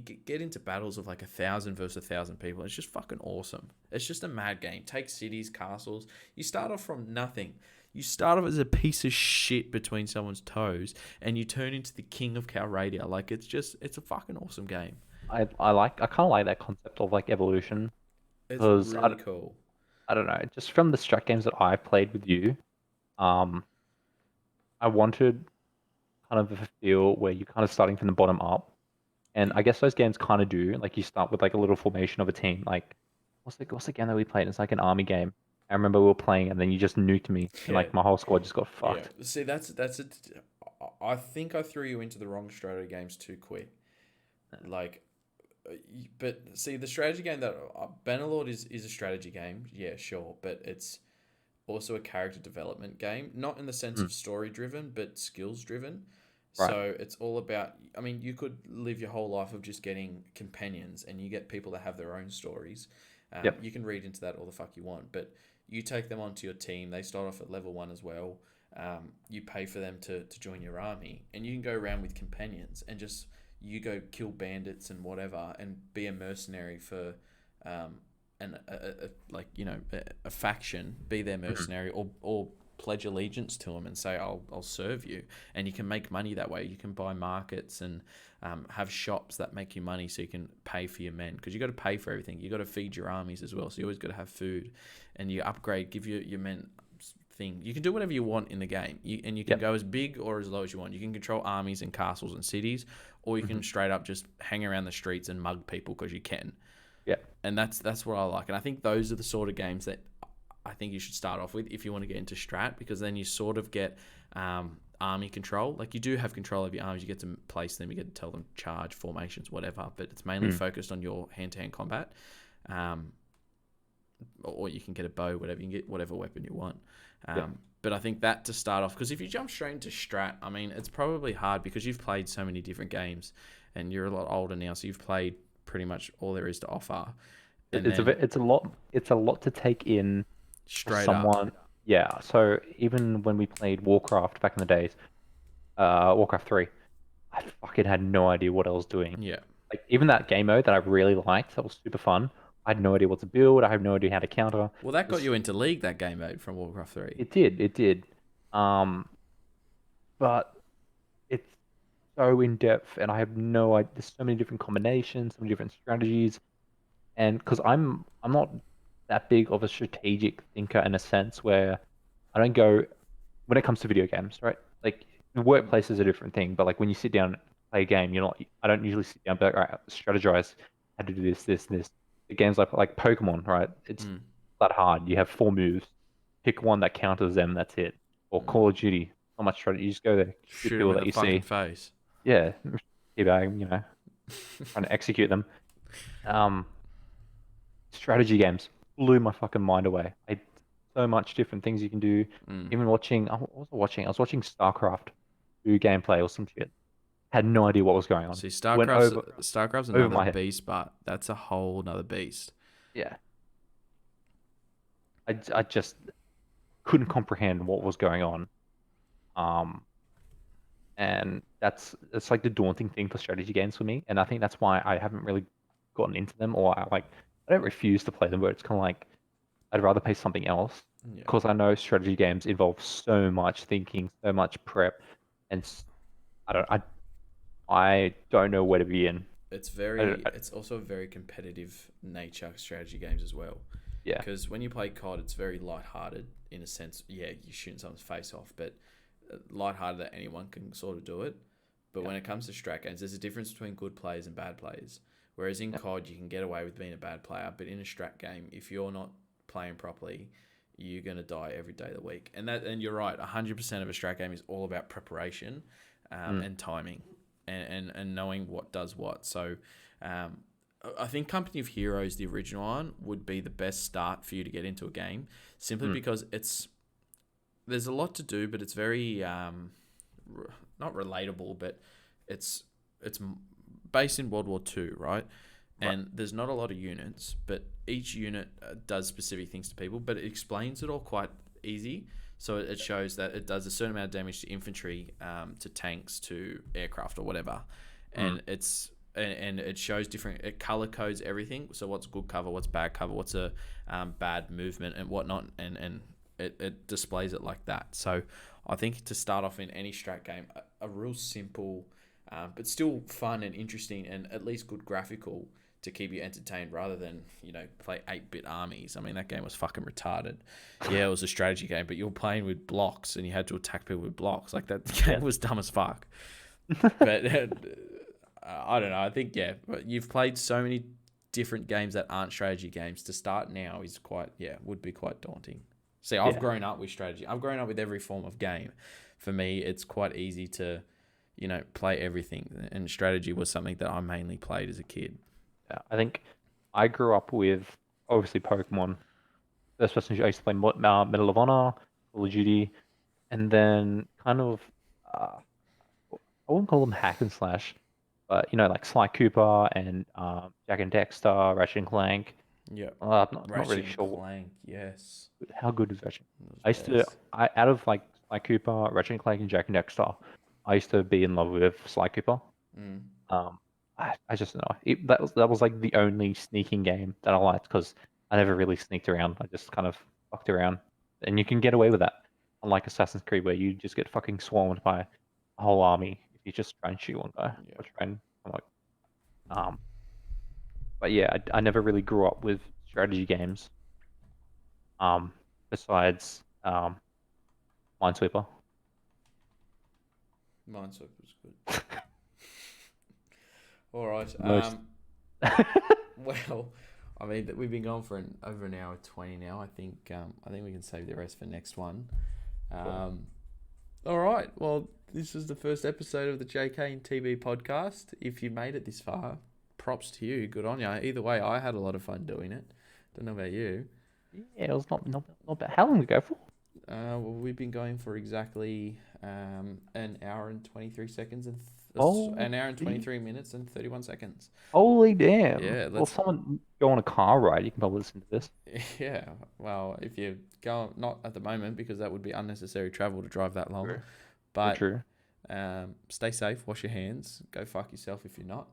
get into battles of like 1,000 versus 1,000 people. It's just fucking awesome. It's just a mad game. Take cities, castles. You start off from nothing. You start off as a piece of shit between someone's toes, and you turn into the king of Calradia. Like, it's a fucking awesome game. I kind of like that concept of like evolution It's because really cool. I don't know, just from the strat games that I've played with you, um, I wanted kind of a feel where you're kind of starting from the bottom up. And I guess those games kind of do. Like you start with like a little formation of a team. Like what's the game that we played? It's like an army game. I remember we were playing and then you just nuked me and Yeah, like my whole squad just got yeah. fucked. See, that's it. I think I threw you into the wrong strategy games too quick. Like, but see, the strategy game that Bannerlord is a strategy game. Yeah, sure, but it's also a character development game, not in the sense Mm, of story driven, but skills driven. right. So it's all about, I mean, you could live your whole life of just getting companions, and you get people that have their own stories. Yep. You can read into that all the fuck you want, but you take them onto your team. They start off at level 1 as well. You pay for them to join your army, and you can go around with companions and just you go kill bandits and whatever, and be a mercenary for and like a faction, be their Mhm. mercenary, or pledge allegiance to them and say I'll serve you, and you can make money that way. You can buy markets and have shops that make you money, so you can pay for your men, because you got to pay for everything. You got to feed your armies as well, so you always got to have food, and you upgrade, give your men thing. You can do whatever you want in the game, and you can Yep. go as big or as low as you want. You can control armies and castles and cities, or you Hmm. can straight up just hang around the streets and mug people because you can. Yeah. And that's what I like. And I think those are the sort of games that I think you should start off with if you want to get into strat, because then you sort of get army control. Like, you do have control of your armies. You get to place them. You get to tell them charge, formations, whatever. But it's mainly Mm. focused on your hand-to-hand combat. Um, or you can get a bow, whatever. You can get whatever weapon you want. Yep. But I think that to start off, because if you jump straight into strat, I mean, it's probably hard because you've played so many different games, and you're a lot older now, so you've played pretty much all there is to offer. And then It's a lot to take in for straight up, someone. Yeah. So even when we played Warcraft back in the days, Warcraft 3, I fucking had no idea what I was doing. yeah. Like even that game mode that I really liked, that was super fun. I had no idea what to build. I had no idea how to counter. Well, that got This you into League, that game mode from Warcraft 3. it did. Um, but it's so in depth, and I have no idea. There's so many different combinations, so many different strategies, and because I'm not that big of a strategic thinker in a sense where I don't go when it comes to video games, right? Like the workplace is a different thing, but like when you sit down and play a game, you're not. I don't usually sit down and be like, all right, strategize how to do this. The games like Pokemon, right? It's Mm, that hard. You have four moves. Pick one that counters them. That's it. Or mm. Call of Duty. Not much strategy. You just go there, shoot Shoot him people in that the you fucking see. face. Yeah, teabag, trying to execute them. Um, strategy games blew my fucking mind away. I so much different things you can do. Mm. Even watching, what was I watching? I was watching StarCraft 2 gameplay or some shit. Had no idea what was going on. See, Went StarCraft's over another my head. beast, but that's a whole nother beast. Yeah, I just couldn't comprehend what was going on. Um, and it's like the daunting thing for strategy games for me. And I think that's why I haven't really gotten into them, or I don't refuse to play them, but it's kind of like I'd rather play something else Yeah. because I know strategy games involve so much thinking, so much prep, and I don't I don't know where to begin. It's also a very competitive nature strategy games as well. Yeah, Because when you play COD, it's very light-hearted in a sense. Yeah, you're shooting someone's face off, but light-hearted that anyone can sort of do it. But yeah, when it comes to strat games, there's a difference between good players and bad players. Whereas in yeah, COD, you can get away with being a bad player, but in a strat game, if you're not playing properly, you're gonna die every day of the week. And you're right, 100% of a strat game is all about preparation, mm, and timing, and knowing what does what. So, um, I think Company of Heroes, the original one, would be the best start for you to get into a game, simply mm, because there's a lot to do, but it's very not relatable, but it's based in World War Two, right? right, And there's not a lot of units, but each unit does specific things to people, but it explains it all quite easy. So it shows that it does a certain amount of damage to infantry, to tanks, to aircraft or whatever, mm, and and it shows different. It color codes everything. So what's good cover, what's bad cover, what's a bad movement and whatnot, and it displays it like that. So I think to start off in any strat game, a real simple, but still fun and interesting, and at least good graphical to keep you entertained, rather than play 8-bit armies. I mean, that game was fucking retarded. Yeah, it was a strategy game, but you were playing with blocks and you had to attack people with blocks. Like, that game yeah, was dumb as fuck. But I don't know. I think, yeah, but you've played so many different games that aren't strategy games. To start now is would be quite daunting. See, I've yeah. grown up with strategy. I've grown up with every form of game. For me, it's quite easy to, play everything. And strategy was something that I mainly played as a kid. Yeah. I think I grew up with obviously Pokemon. First person shooter, I used to play Medal of Honor, Call of Duty, and then kind of uh, I wouldn't call them hack and slash, but like Sly Cooper and Jack and Dexter, Ratchet and Clank. Yeah. I'm not really Ratchet and sure Clank, yes. how good is Ratchet. It was I used to, best. I out of like Sly Cooper, Ratchet and Clank, and Jack and Dexter, I used to be in love with Sly Cooper. Mm. Um, I just don't know. That was like the only sneaking game that I liked because I never really sneaked around. I just kind of fucked around, and you can get away with that. Unlike Assassin's Creed, where you just get fucking swarmed by a whole army if you just try and shoot one guy Yeah. or try and I'm like, um. But yeah, I never really grew up with strategy games. Besides Minesweeper. Minesweeper was good. All right. Most. Well, I mean, we've been going for over an hour 20 now. I think we can save the rest for next one. All right. Well, this is the first episode of the JK and TB podcast. If you made it this far, props to you. Good on you. Either way, I had a lot of fun doing it. Don't know about you. Yeah, it was not bad. How long did we go for? Well, we've been going for exactly an hour and 23 seconds and Oh, an hour and 23 minutes and 31 seconds. holy damn. Yeah, Well, let's. someone go on a car ride, you can probably listen to this. Yeah, well, if you go, not at the moment because that would be unnecessary travel to drive that long. True. But True. stay safe, wash your hands, go fuck yourself if you're not.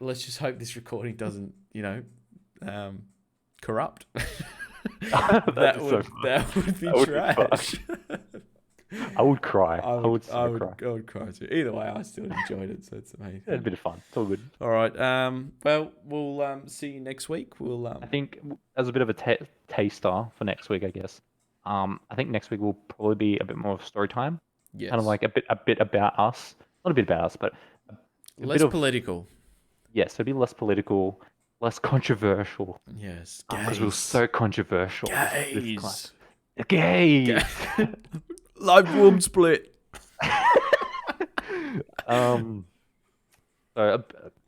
Let's just hope this recording doesn't, corrupt. That is so fun. That would be That would be trash. I would cry. I I would would, so I would, cry. I would cry too. Either way, I still enjoyed it, so it's amazing. It had a bit of fun. It's all good. All right. Well, we'll see you next week. We'll I think as a bit of a taster for next week, I guess. I think next week will probably be a bit more of story time, yes, kind of like a bit about us, not a bit about us, but a less bit of political. yes, it'll be less political, less controversial, Yes, because we were so controversial. This gays. Gays. Live womb split. um, so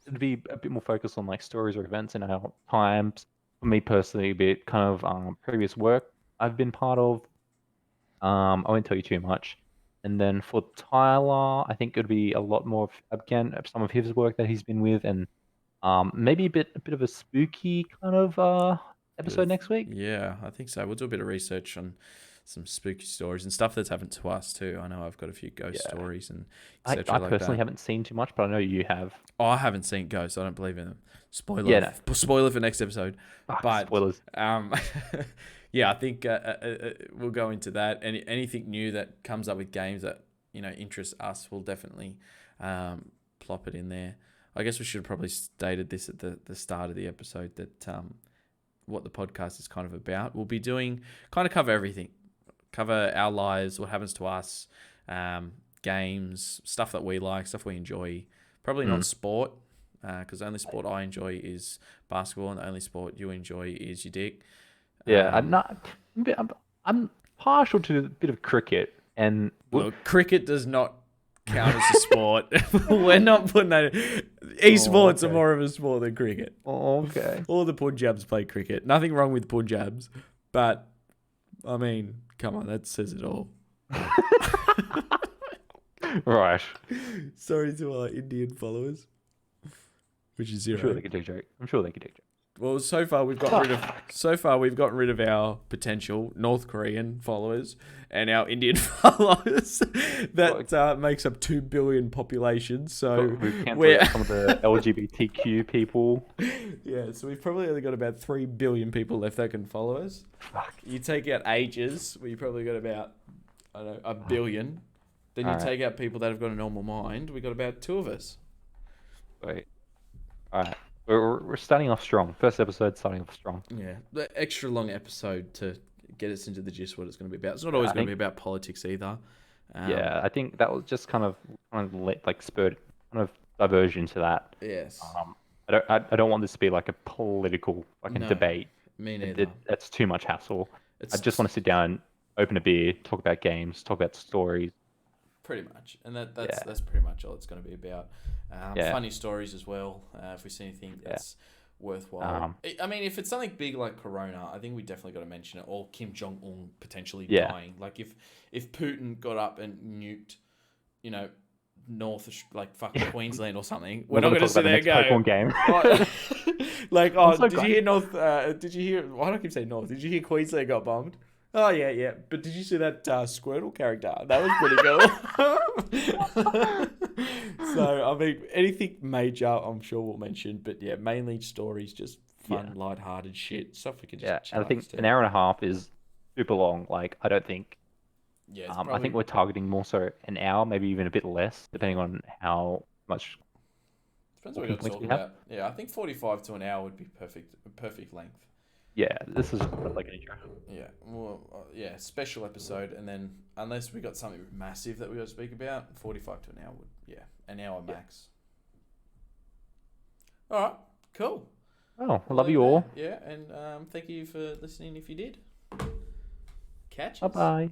it'd be a bit more focused on like stories or events in our times. For me personally, a bit kind of previous work, I've been part of. I won't tell you too much. And then for Tyler, I think it would be a lot more again of some of his work that he's been with, and maybe a bit of a spooky kind of Bit episode of, next week. yeah, I think so. We'll do a bit of research on some spooky stories and stuff that's happened to us too. I know I've got a few ghost Yeah. stories and I etc. like personally that. haven't seen too much, but I know you have. Oh, I haven't seen ghosts. I don't believe in them. Yeah, Spoiler. no. Spoiler for next episode. Fuck, But spoilers. yeah, I think we'll go into that. Anything new that comes up with games that interest us, we'll definitely plop it in there. I guess we should have probably stated this at the start of the episode that what the podcast is kind of about. We'll be doing cover everything, cover our lives, what happens to us, games, stuff that we like, stuff we enjoy. Probably not sport, because the only sport I enjoy is basketball, and the only sport you enjoy is your dick. Yeah, I'm partial to a bit of cricket, and Look, cricket does not count as a sport. We're not putting that. Esports are okay. more of a sport than cricket. Okay. All the Punjabs play cricket. Nothing wrong with Punjabs, but I mean, come on, that says it all. Right. Sorry to our Indian followers, which is I'm zero. sure they could take a joke. I'm sure they could take a joke. Well, so far we've gotten rid of our potential North Korean followers and our Indian followers. That makes up 2 billion population. So We've cancelled we're out some of the LGBTQ people. yeah. So we've probably only got about 3 billion people left that can follow us. Fuck. You take out ages, we probably got about I don't know 1 billion. Then you Alright. take out people that have got a normal mind. We got about 2 of us. Wait. All right. We're starting off strong. First episode, starting off strong. Yeah, the extra long episode to get us into the gist of what it's going to be about. It's not always going to be about politics either. Yeah, I think that was just kind of spurred kind of diversion to that. Yes. I don't want this to be like a political fucking No, debate. Me neither. That's too much hassle. It's I just want to sit down, open a beer, talk about games, talk about stories. pretty much, and that's Yeah. that's pretty much all it's going to be about. Yeah. Funny stories as well. If we see anything that's worthwhile. I mean, if it's something big like Corona, I think we definitely got to mention it. Or Kim Jong Un potentially Yeah. dying. Like if Putin got up and nuked, fucking Queensland or something, we're not going to sit there and go. Pokemon game. Did you great. hear North? Did you hear? Why do I keep saying North? Did you hear Queensland got bombed? Oh yeah. But did you see that Squirtle character? That was pretty cool. So I mean, anything major, I'm sure we'll mention. But yeah, mainly stories, just fun, light-hearted shit, stuff we can just. Yeah, chill and I think out to. an hour and a half is super long. Like, I don't think. Yeah, it's I probably- think we're targeting more so an hour, maybe even a bit less, depending on how much. depends what we got to complaints talk we have. about. Yeah, I think 45 to an hour would be perfect length. Yeah, this is like an intro. Yeah, well, special episode, and then unless we got something massive that we got to speak about, 45 to an hour would, an hour max. All right, cool. Oh, I love you all. Yeah, and thank you for listening if you did. Catch Bye us. bye.